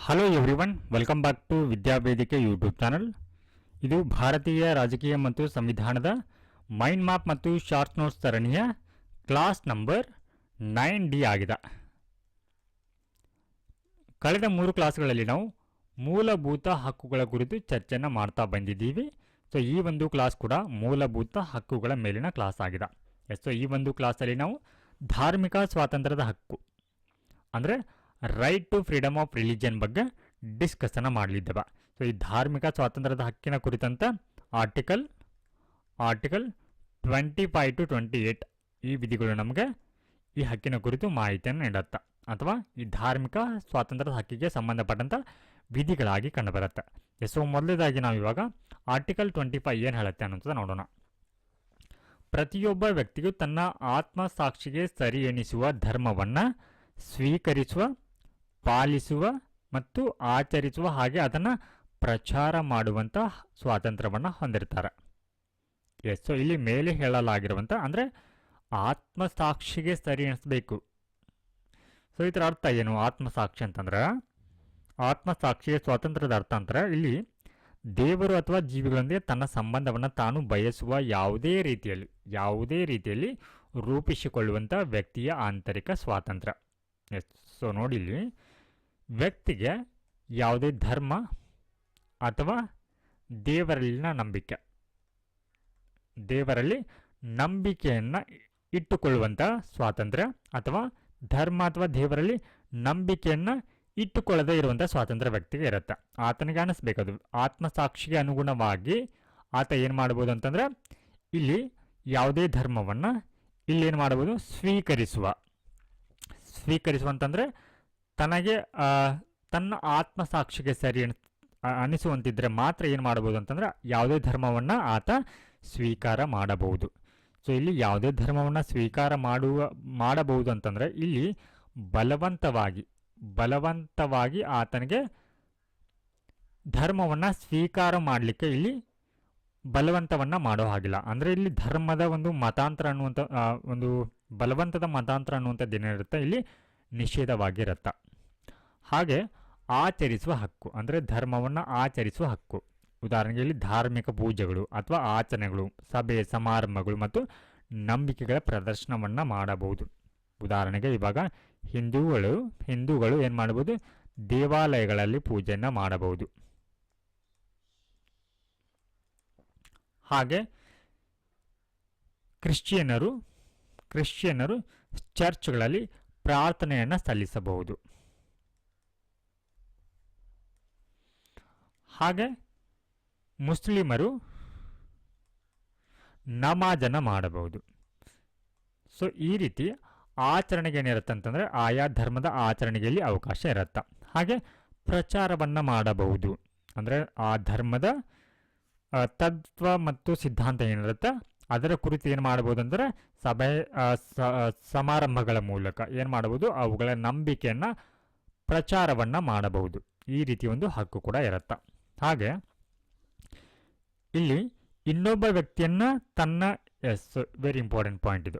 Hello everyone, welcome back to Vidyavedike YouTube channel. ಇದು ಭಾರತೀಯ ರಾಜಕೀಯ ಮತ್ತು ಸಂವಿಧಾನದ ಮೈಂಡ್ ಮ್ಯಾಪ್ ಮತ್ತು ಶಾರ್ಟ್ ನೋಟ್ಸ್ ಸರಣಿಯ ಕ್ಲಾಸ್ ನಂಬರ್ 9D ಆಗಿದೆ. ಕಳೆದ 3 ಕ್ಲಾಸ್ಗಳಲ್ಲಿ ನಾವು ಮೂಲಭೂತ ಹಕ್ಕುಗಳ ಕುರಿತು ಚರ್ಚೆಯನ್ನು ಮಾಡ್ತಾ ಬಂದಿದ್ದೀವಿ. ಸೊ ಈ ಒಂದು ಕ್ಲಾಸ್ ಕೂಡ ಮೂಲಭೂತ ಹಕ್ಕುಗಳ ಮೇಲಿನ ಕ್ಲಾಸ್ ಆಗಿದೆ. ಸೊ ಈ ಒಂದು ಕ್ಲಾಸಲ್ಲಿ ನಾವು ಧಾರ್ಮಿಕ ಸ್ವಾತಂತ್ರ್ಯದ ಹಕ್ಕು ಅಂದರೆ right to freedom of religion ಬಗ್ಗೆ ಡಿಸ್ಕಸನ್ನು ಮಾಡಲಿದ್ದೇವೆ. ಸೊ ಈ ಧಾರ್ಮಿಕ ಸ್ವಾತಂತ್ರ್ಯದ ಹಕ್ಕಿನ ಕುರಿತಂತೆ ಆರ್ಟಿಕಲ್ 25 to 28 ಈ ವಿಧಿಗಳು ನಮಗೆ ಈ ಹಕ್ಕಿನ ಕುರಿತು ಮಾಹಿತಿಯನ್ನು ನೀಡುತ್ತೆ, ಅಥವಾ ಈ ಧಾರ್ಮಿಕ ಸ್ವಾತಂತ್ರ್ಯದ ಹಕ್ಕಿಗೆ ಸಂಬಂಧಪಟ್ಟಂಥ ವಿಧಿಗಳಾಗಿ ಕಂಡುಬರುತ್ತೆ. ಸೊ ಮೊದಲನೇದಾಗಿ ನಾವು ಇವಾಗ ಆರ್ಟಿಕಲ್ 25 ಏನು ಹೇಳುತ್ತೆ ಅನ್ನೋಂಥದ್ದು ನೋಡೋಣ. ಪ್ರತಿಯೊಬ್ಬ ವ್ಯಕ್ತಿಗೂ ತನ್ನ ಆತ್ಮಸಾಕ್ಷಿಗೆ ಸರಿ ಎನಿಸುವ ಧರ್ಮವನ್ನು ಸ್ವೀಕರಿಸುವ, ಪಾಲಿಸುವ ಮತ್ತು ಆಚರಿಸುವ ಹಾಗೆ ಅದನ್ನು ಪ್ರಚಾರ ಮಾಡುವಂಥ ಸ್ವಾತಂತ್ರ್ಯವನ್ನು ಹೊಂದಿರ್ತಾರೆ. ಸೊ ಇಲ್ಲಿ ಮೇಲೆ ಹೇಳಲಾಗಿರುವಂಥ ಅಂದರೆ ಆತ್ಮಸಾಕ್ಷಿಗೆ ಸರಿ ಎನಿಸಬೇಕು. ಸೊ ಇದರ ಅರ್ಥ ಏನು? ಆತ್ಮಸಾಕ್ಷಿ ಅಂತಂದ್ರೆ, ಆತ್ಮಸಾಕ್ಷಿಯ ಸ್ವಾತಂತ್ರ್ಯದ ಅರ್ಥ ಅಂದ್ರೆ ಇಲ್ಲಿ ದೇವರು ಅಥವಾ ಜೀವಿಗಳೊಂದಿಗೆ ತನ್ನ ಸಂಬಂಧವನ್ನು ತಾನು ಬಯಸುವ ಯಾವುದೇ ರೀತಿಯಲ್ಲಿ ರೂಪಿಸಿಕೊಳ್ಳುವಂಥ ವ್ಯಕ್ತಿಯ ಆಂತರಿಕ ಸ್ವಾತಂತ್ರ್ಯ. ಸೊ ನೋಡಿ, ಇಲ್ಲಿ ವ್ಯಕ್ತಿಗೆ ಯಾವುದೇ ಧರ್ಮ ಅಥವಾ ದೇವರಲ್ಲಿ ನಂಬಿಕೆಯನ್ನು ಇಟ್ಟುಕೊಳ್ಳುವಂಥ ಸ್ವಾತಂತ್ರ್ಯ, ಅಥವಾ ಧರ್ಮ ಅಥವಾ ದೇವರಲ್ಲಿ ನಂಬಿಕೆಯನ್ನು ಇಟ್ಟುಕೊಳ್ಳದೇ ಇರುವಂಥ ಸ್ವಾತಂತ್ರ್ಯ ವ್ಯಕ್ತಿಗೆ ಇರುತ್ತೆ. ಆತನಿಗೆ ಅನಿಸ್ಬೇಕದು ಆತ್ಮಸಾಕ್ಷಿಗೆ ಅನುಗುಣವಾಗಿ ಆತ ಏನು ಮಾಡ್ಬೋದು ಅಂತಂದರೆ, ಇಲ್ಲಿ ಯಾವುದೇ ಧರ್ಮವನ್ನು ಇಲ್ಲಿ ಏನು ಮಾಡ್ಬೋದು, ಸ್ವೀಕರಿಸುವಂತಂದರೆ ತನಗೆ ತನ್ನ ಆತ್ಮಸಾಕ್ಷಿಗೆ ಸರಿ ಅನಿಸುವಂತಿದ್ರೆ ಮಾತ್ರ ಏನು ಮಾಡ್ಬೋದು ಅಂತಂದ್ರೆ ಯಾವುದೇ ಧರ್ಮವನ್ನು ಆತ ಸ್ವೀಕಾರ ಮಾಡಬಹುದು. ಸೊ ಇಲ್ಲಿ ಯಾವುದೇ ಧರ್ಮವನ್ನು ಸ್ವೀಕಾರ ಮಾಡಬಹುದು ಅಂತಂದರೆ ಇಲ್ಲಿ ಬಲವಂತವಾಗಿ ಆತನಿಗೆ ಧರ್ಮವನ್ನು ಸ್ವೀಕಾರ ಮಾಡಲಿಕ್ಕೆ ಇಲ್ಲಿ ಬಲವಂತವನ್ನು ಮಾಡೋ ಹಾಗಿಲ್ಲ. ಅಂದರೆ ಇಲ್ಲಿ ಧರ್ಮದ ಒಂದು ಮತಾಂತರ ಅನ್ನುವಂಥ ಒಂದು ಬಲವಂತದ ಮತಾಂತರ ಅನ್ನುವಂಥದ್ದು ಏನಿರುತ್ತೆ ಇಲ್ಲಿ ನಿಷೇಧವಾಗಿರುತ್ತೆ. ಹಾಗೆ ಆಚರಿಸುವ ಹಕ್ಕು ಅಂದರೆ ಧರ್ಮವನ್ನು ಆಚರಿಸುವ ಹಕ್ಕು. ಉದಾಹರಣೆಗೆ ಇಲ್ಲಿ ಧಾರ್ಮಿಕ ಪೂಜೆಗಳು ಅಥವಾ ಆಚರಣೆಗಳು, ಸಭೆ ಸಮಾರಂಭಗಳು ಮತ್ತು ನಂಬಿಕೆಗಳ ಪ್ರದರ್ಶನವನ್ನು ಮಾಡಬಹುದು. ಉದಾಹರಣೆಗೆ ಇವಾಗ ಹಿಂದೂಗಳು ಏನು ಮಾಡಬಹುದು, ದೇವಾಲಯಗಳಲ್ಲಿ ಪೂಜೆಯನ್ನು ಮಾಡಬಹುದು. ಹಾಗೆ ಕ್ರಿಶ್ಚಿಯನ್ನರು ಚರ್ಚ್ಗಳಲ್ಲಿ ಪ್ರಾರ್ಥನೆಯನ್ನು ಸಲ್ಲಿಸಬಹುದು. ಹಾಗೆ ಮುಸ್ಲಿಮರು ನಮಾಜನ್ನು ಮಾಡಬಹುದು. ಸೊ ಈ ರೀತಿ ಆಚರಣೆಗೆ ಏನಿರುತ್ತೆ ಅಂತಂದರೆ ಆಯಾ ಧರ್ಮದ ಆಚರಣೆಯಲ್ಲಿ ಅವಕಾಶ ಇರುತ್ತೆ. ಹಾಗೆ ಪ್ರಚಾರವನ್ನು ಮಾಡಬಹುದು, ಅಂದರೆ ಆ ಧರ್ಮದ ತತ್ವ ಮತ್ತು ಸಿದ್ಧಾಂತ ಏನಿರುತ್ತೆ ಅದರ ಕುರಿತು ಏನು ಮಾಡ್ಬೋದು ಅಂದರೆ ಸಭೆ ಸಮಾರಂಭಗಳ ಮೂಲಕ ಏನು ಮಾಡಬಹುದು, ಅವುಗಳ ನಂಬಿಕೆಯನ್ನು ಪ್ರಚಾರವನ್ನು ಮಾಡಬಹುದು. ಈ ರೀತಿ ಒಂದು ಹಕ್ಕು ಕೂಡ ಇರುತ್ತೆ. ಹಾಗೆ ಇಲ್ಲಿ ಇನ್ನೊಬ್ಬ ವ್ಯಕ್ತಿಯನ್ನು ವೆರಿ ಇಂಪಾರ್ಟೆಂಟ್ ಪಾಯಿಂಟ್ ಇದು,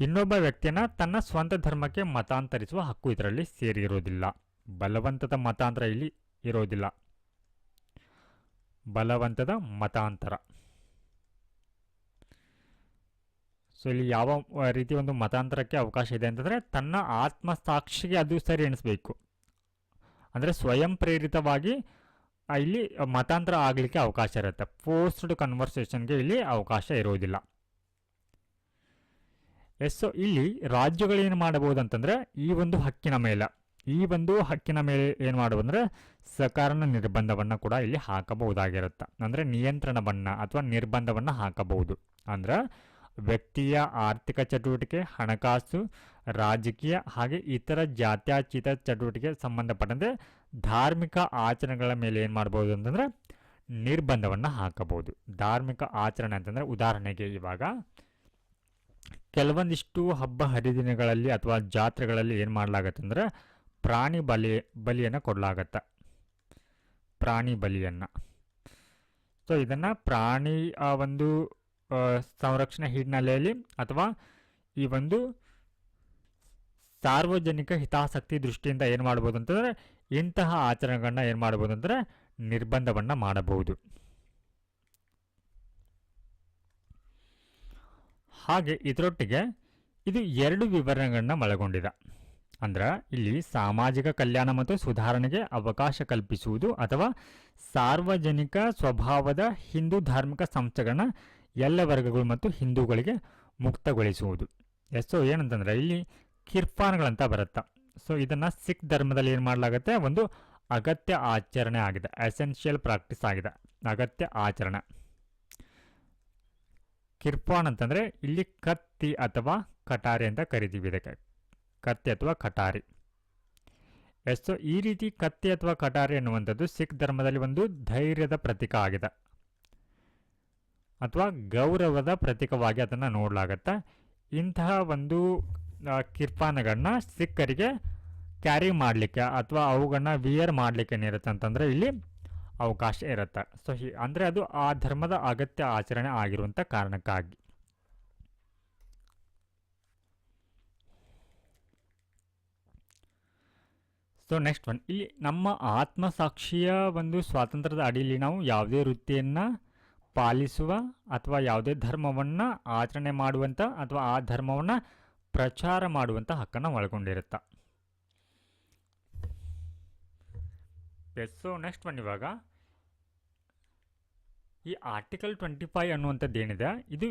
ಇನ್ನೊಬ್ಬ ವ್ಯಕ್ತಿಯನ್ನು ತನ್ನ ಸ್ವಂತ ಧರ್ಮಕ್ಕೆ ಮತಾಂತರಿಸುವ ಹಕ್ಕು ಇದರಲ್ಲಿ ಸೇರಿರೋದಿಲ್ಲ. ಬಲವಂತದ ಮತಾಂತರ ಇಲ್ಲಿ ಇರೋದಿಲ್ಲ. ಬಲವಂತದ ಮತಾಂತರ, ಸೊ ಇಲ್ಲಿ ಯಾವ ರೀತಿ ಒಂದು ಮತಾಂತರಕ್ಕೆ ಅವಕಾಶ ಇದೆ ಅಂತಂದರೆ ತನ್ನ ಆತ್ಮಸಾಕ್ಷಿಗೆ ಅದು ಸರಿ ಎಣಿಸಬೇಕು. ಅಂದರೆ ಸ್ವಯಂ ಪ್ರೇರಿತವಾಗಿ ಇಲ್ಲಿ ಮತಾಂತರ ಆಗಲಿಕ್ಕೆ ಅವಕಾಶ ಇರುತ್ತೆ. ಫೋರ್ಸ್ಡ್ ಕನ್ವರ್ಸೇಷನ್ಗೆ ಇಲ್ಲಿ ಅವಕಾಶ ಇರೋದಿಲ್ಲ. ಸೊ ಇಲ್ಲಿ ರಾಜ್ಯಗಳೇನು ಮಾಡಬಹುದು ಅಂತಂದರೆ ಈ ಒಂದು ಹಕ್ಕಿನ ಮೇಲೆ ಏನು ಮಾಡಬಹುದು ಅಂದರೆ ಸಕಾರಣ ನಿರ್ಬಂಧವನ್ನು ಕೂಡ ಇಲ್ಲಿ ಹಾಕಬಹುದಾಗಿರುತ್ತೆ. ಅಂದರೆ ನಿಯಂತ್ರಣವನ್ನು ಅಥವಾ ನಿರ್ಬಂಧವನ್ನು ಹಾಕಬಹುದು. ಅಂದರೆ ವ್ಯಕ್ತಿಯ ಆರ್ಥಿಕ ಚಟುವಟಿಕೆ, ಹಣಕಾಸು, ರಾಜಕೀಯ ಹಾಗೆ ಇತರ ಜಾತ್ಯತೀತ ಚಟುವಟಿಕೆ ಸಂಬಂಧಪಟ್ಟಂತೆ ಧಾರ್ಮಿಕ ಆಚರಣೆಗಳ ಮೇಲೆ ಏನು ಮಾಡ್ಬೋದು ಅಂತಂದರೆ ನಿರ್ಬಂಧವನ್ನು ಹಾಕಬಹುದು. ಧಾರ್ಮಿಕ ಆಚರಣೆ ಅಂತಂದರೆ ಉದಾಹರಣೆಗೆ ಇವಾಗ ಕೆಲವೊಂದಿಷ್ಟು ಹಬ್ಬ ಹರಿದಿನಗಳಲ್ಲಿ ಅಥವಾ ಜಾತ್ರೆಗಳಲ್ಲಿ ಏನು ಮಾಡಲಾಗತ್ತೆ ಅಂದರೆ ಪ್ರಾಣಿ ಬಲಿಯನ್ನು ಕೊಡಲಾಗತ್ತೆ. ಪ್ರಾಣಿ ಬಲಿಯನ್ನು, ಸೊ ಇದನ್ನು ಪ್ರಾಣಿ ಒಂದು ಸಂರಕ್ಷಣೆ ಹಿನ್ನೆಲೆಯಲ್ಲಿ ಅಥವಾ ಈ ಒಂದು ಸಾರ್ವಜನಿಕ ಹಿತಾಸಕ್ತಿ ದೃಷ್ಟಿಯಿಂದ ಏನು ಮಾಡ್ಬೋದು ಅಂತಂದರೆ ಇಂತಹ ಆಚರಣೆಗಳನ್ನ ಏನು ಮಾಡಬಹುದು ಅಂದರೆ ನಿರ್ಬಂಧವನ್ನು ಮಾಡಬಹುದು. ಹಾಗೆ ಇದರೊಟ್ಟಿಗೆ ಇದು 2 ವಿವರಣೆಗಳನ್ನ ಒಳಗೊಂಡಿದೆ. ಅಂದ್ರೆ ಇಲ್ಲಿ ಸಾಮಾಜಿಕ ಕಲ್ಯಾಣ ಮತ್ತು ಸುಧಾರಣೆಗೆ ಅವಕಾಶ ಕಲ್ಪಿಸುವುದು ಅಥವಾ ಸಾರ್ವಜನಿಕ ಸ್ವಭಾವದ ಹಿಂದೂ ಧಾರ್ಮಿಕ ಸಂಸ್ಥೆಗಳನ್ನ ಎಲ್ಲ ವರ್ಗಗಳು ಮತ್ತು ಹಿಂದೂಗಳಿಗೆ ಮುಕ್ತಗೊಳಿಸುವುದು. ಸೊ ಏನಂತಂದ್ರೆ ಇಲ್ಲಿ ಕಿರ್ಪಾನ್ಗಳಂತ ಬರುತ್ತೆ. ಸೊ ಇದನ್ನ ಸಿಖ್ ಧರ್ಮದಲ್ಲಿ ಏನು ಮಾಡಲಾಗುತ್ತೆ, ಒಂದು ಅಗತ್ಯ ಆಚರಣೆ ಆಗಿದೆ, ಎಸೆನ್ಷಿಯಲ್ ಪ್ರಾಕ್ಟೀಸ್ ಆಗಿದೆ, ಅಗತ್ಯ ಆಚರಣೆ. ಕಿರ್ಪಾನ್ ಅಂತಂದ್ರೆ ಇಲ್ಲಿ ಕತ್ತಿ ಅಥವಾ ಕಟಾರಿ ಅಂತ ಕರಿತೀವಿ ಇದಕ್ಕೆ, ಕತ್ತಿ ಅಥವಾ ಕಟಾರಿ. ಸೊ ಈ ರೀತಿ ಕತ್ತಿ ಅಥವಾ ಕಟಾರಿ ಎನ್ನುವಂಥದ್ದು ಸಿಖ್ ಧರ್ಮದಲ್ಲಿ ಒಂದು ಧೈರ್ಯದ ಪ್ರತೀಕ ಆಗಿದೆ ಅಥವಾ ಗೌರವದ ಪ್ರತೀಕವಾಗಿ ಅದನ್ನು ನೋಡಲಾಗತ್ತೆ. ಇಂತಹ ಒಂದು ಕಿರ್ಪಾನ್ಗಳನ್ನ ಸಿಖ್ಖರಿಗೆ ಕ್ಯಾರಿ ಮಾಡಲಿಕ್ಕೆ ಅಥವಾ ಅವುಗಳನ್ನ ವಿಯರ್ ಮಾಡಲಿಕ್ಕೆ ಏನಿರುತ್ತೆ ಅಂತಂದರೆ ಇಲ್ಲಿ ಅವಕಾಶ ಇರುತ್ತೆ. ಸೊ ಅಂದರೆ ಅದು ಆ ಧರ್ಮದ ಅಗತ್ಯ ಆಚರಣೆ ಆಗಿರುವಂಥ ಕಾರಣಕ್ಕಾಗಿ. ಸೊ ನೆಕ್ಸ್ಟ್ ಒನ್, ಇಲ್ಲಿ ನಮ್ಮ ಆತ್ಮಸಾಕ್ಷಿಯ ಒಂದು ಸ್ವಾತಂತ್ರ್ಯದ ಅಡಿಯಲ್ಲಿ ನಾವು ಯಾವುದೇ ವೃತ್ತಿಯನ್ನು ಪಾಲಿಸುವ ಅಥವಾ ಯಾವುದೇ ಧರ್ಮವನ್ನು ಆಚರಣೆ ಮಾಡುವಂಥ ಅಥವಾ ಆ ಧರ್ಮವನ್ನು ಪ್ರಚಾರ ಮಾಡುವಂಥ ಹಕ್ಕನ್ನು ಒಳಗೊಂಡಿರುತ್ತೆ. ಸೊ ನೆಕ್ಸ್ಟ್ ಒನ್, ಇವಾಗ ಈ ಆರ್ಟಿಕಲ್ 25 ಅನ್ನುವಂಥದ್ದು ಏನಿದೆ, ಇದು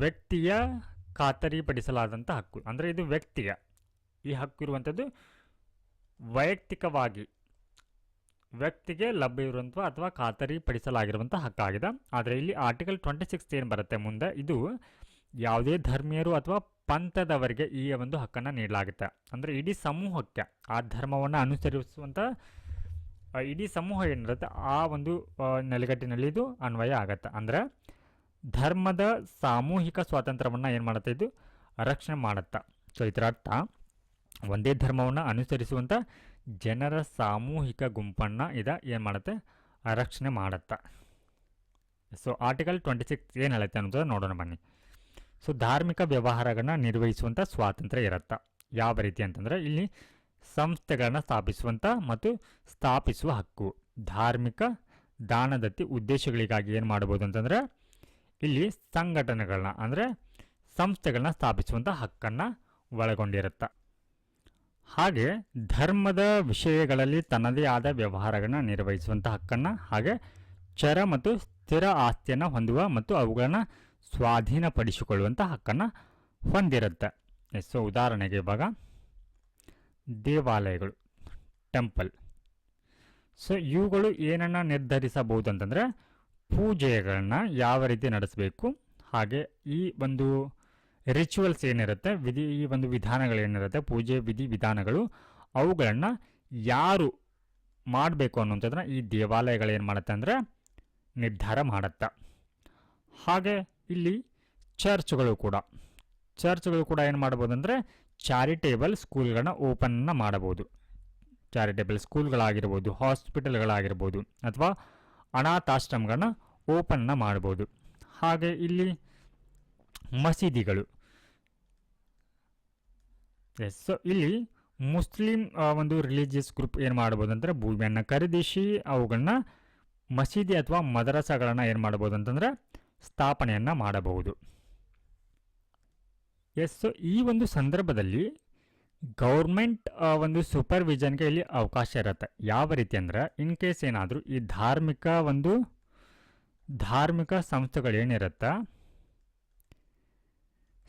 ವ್ಯಕ್ತಿಯ ಖಾತರಿಪಡಿಸಲಾದಂಥ ಹಕ್ಕು. ಅಂದರೆ ಇದು ವ್ಯಕ್ತಿಗೆ ಈ ಹಕ್ಕು ಇರುವಂಥದ್ದು ವೈಯಕ್ತಿಕವಾಗಿ ವ್ಯಕ್ತಿಗೆ ಲಭ್ಯ ಇರುವಂಥ ಅಥವಾ ಖಾತರಿಪಡಿಸಲಾಗಿರುವಂಥ ಹಕ್ಕಾಗಿದೆ. ಆದರೆ ಇಲ್ಲಿ ಆರ್ಟಿಕಲ್ 26 ಏನು ಬರುತ್ತೆ ಮುಂದೆ, ಇದು ಯಾವುದೇ ಧರ್ಮೀಯರು ಅಥವಾ ಪಂಥದವರಿಗೆ ಈ ಒಂದು ಹಕ್ಕನ್ನು ನೀಡಲಾಗುತ್ತೆ. ಅಂದರೆ ಇಡೀ ಸಮೂಹಕ್ಕೆ, ಆ ಧರ್ಮವನ್ನು ಅನುಸರಿಸುವಂಥ ಇಡೀ ಸಮೂಹ ಏನಿರುತ್ತೆ ಆ ಒಂದು ನೆಲೆಗಟ್ಟಿನಲ್ಲಿ ಇದು ಅನ್ವಯ ಆಗತ್ತೆ. ಅಂದರೆ ಧರ್ಮದ ಸಾಮೂಹಿಕ ಸ್ವಾತಂತ್ರ್ಯವನ್ನು ಏನು ಮಾಡುತ್ತೆ, ಇದು ರಕ್ಷಣೆ ಮಾಡುತ್ತೆ. ಸೊ ಇದರ ಅರ್ಥ ಒಂದೇ ಧರ್ಮವನ್ನು ಅನುಸರಿಸುವಂಥ ಜನರ ಸಾಮೂಹಿಕ ಗುಂಪನ್ನು ಏನು ಮಾಡುತ್ತೆ, ರಕ್ಷಣೆ ಮಾಡುತ್ತೆ. ಸೊ ಆರ್ಟಿಕಲ್ 26 ಏನು ಹೇಳುತ್ತೆ ಅನ್ನೋದು ನೋಡೋಣ ಬನ್ನಿ. ಸೊ ಧಾರ್ಮಿಕ ವ್ಯವಹಾರಗಳನ್ನ ನಿರ್ವಹಿಸುವಂಥ ಸ್ವಾತಂತ್ರ್ಯ ಇರುತ್ತೆ. ಯಾವ ರೀತಿ ಅಂತಂದರೆ ಇಲ್ಲಿ ಸಂಸ್ಥೆಗಳನ್ನ ಸ್ಥಾಪಿಸುವಂಥ ಮತ್ತು ಸ್ಥಾಪಿಸುವ ಹಕ್ಕು, ಧಾರ್ಮಿಕ ದಾನದತ್ತಿ ಉದ್ದೇಶಗಳಿಗಾಗಿ ಏನು ಮಾಡ್ಬೋದು ಅಂತಂದರೆ ಇಲ್ಲಿ ಸಂಘಟನೆಗಳನ್ನ ಅಂದರೆ ಸಂಸ್ಥೆಗಳನ್ನ ಸ್ಥಾಪಿಸುವಂಥ ಹಕ್ಕನ್ನು ಒಳಗೊಂಡಿರುತ್ತೆ. ಹಾಗೆ ಧರ್ಮದ ವಿಷಯಗಳಲ್ಲಿ ತನ್ನದೇ ಆದ ವ್ಯವಹಾರಗಳನ್ನ ನಿರ್ವಹಿಸುವಂಥ ಹಕ್ಕನ್ನು, ಹಾಗೆ ಚರ ಮತ್ತು ಸ್ಥಿರ ಆಸ್ತಿಯನ್ನು ಹೊಂದುವ ಮತ್ತು ಅವುಗಳನ್ನು ಸ್ವಾಧೀನಪಡಿಸಿಕೊಳ್ಳುವಂಥ ಹಕ್ಕನ್ನು ಹೊಂದಿರುತ್ತೆ. ಸೊ ಉದಾಹರಣೆಗೆ ಇವಾಗ ದೇವಾಲಯಗಳು, ಟೆಂಪಲ್. ಸೊ ಇವುಗಳು ಏನನ್ನು ನಿರ್ಧರಿಸಬಹುದು ಅಂತಂದರೆ ಪೂಜೆಗಳನ್ನ ಯಾವ ರೀತಿ ನಡೆಸಬೇಕು, ಹಾಗೆ ಈ ಒಂದು ರಿಚುವಲ್ಸ್ ಏನಿರುತ್ತೆ, ಈ ಒಂದು ವಿಧಾನಗಳೇನಿರುತ್ತೆ, ಪೂಜೆ ವಿಧಿ ವಿಧಾನಗಳು, ಅವುಗಳನ್ನು ಯಾರು ಮಾಡಬೇಕು ಅನ್ನುವಂಥದ್ದನ್ನ ಈ ದೇವಾಲಯಗಳೇನು ಮಾಡುತ್ತೆ ಅಂದರೆ ನಿರ್ಧಾರ ಮಾಡುತ್ತೆ. ಹಾಗೆ ಇಲ್ಲಿ ಚರ್ಚ್ಗಳು ಕೂಡ ಏನು ಮಾಡ್ಬೋದು ಅಂದರೆ ಚಾರಿಟೇಬಲ್ ಸ್ಕೂಲ್ಗಳನ್ನ ಓಪನ್ನ ಮಾಡಬಹುದು. ಚಾರಿಟೇಬಲ್ ಸ್ಕೂಲ್ಗಳಾಗಿರ್ಬೋದು, ಹಾಸ್ಪಿಟಲ್ಗಳಾಗಿರ್ಬೋದು ಅಥವಾ ಅನಾಥಾಶ್ರಮಗಳನ್ನ ಓಪನ್ನ ಮಾಡ್ಬೋದು. ಹಾಗೆ ಇಲ್ಲಿ ಮಸೀದಿಗಳು. ಸೊ ಇಲ್ಲಿ ಮುಸ್ಲಿಂ ಒಂದು ರಿಲಿಜಿಯಸ್ ಗ್ರೂಪ್ ಏನು ಮಾಡ್ಬೋದು ಅಂದರೆ ಭೂಮಿಯನ್ನು ಖರೀದಿಸಿ ಅವುಗಳನ್ನ ಮಸೀದಿ ಅಥವಾ ಮದರಸಾಗಳನ್ನು ಏನು ಮಾಡ್ಬೋದು ಅಂತಂದರೆ ಸ್ಥಾಪನೆಯನ್ನು ಮಾಡಬಹುದು. ಸೊ ಈ ಒಂದು ಸಂದರ್ಭದಲ್ಲಿ ಗೌರ್ಮೆಂಟ್ ಒಂದು ಸೂಪರ್ವಿಷನ್ಗೆ ಇಲ್ಲಿ ಅವಕಾಶ ಇರುತ್ತೆ. ಯಾವ ರೀತಿ ಅಂದರೆ ಇನ್ ಕೇಸ್ ಏನಾದರೂ ಈ ಧಾರ್ಮಿಕ ಸಂಸ್ಥೆಗಳು ಏನಿರುತ್ತೆ,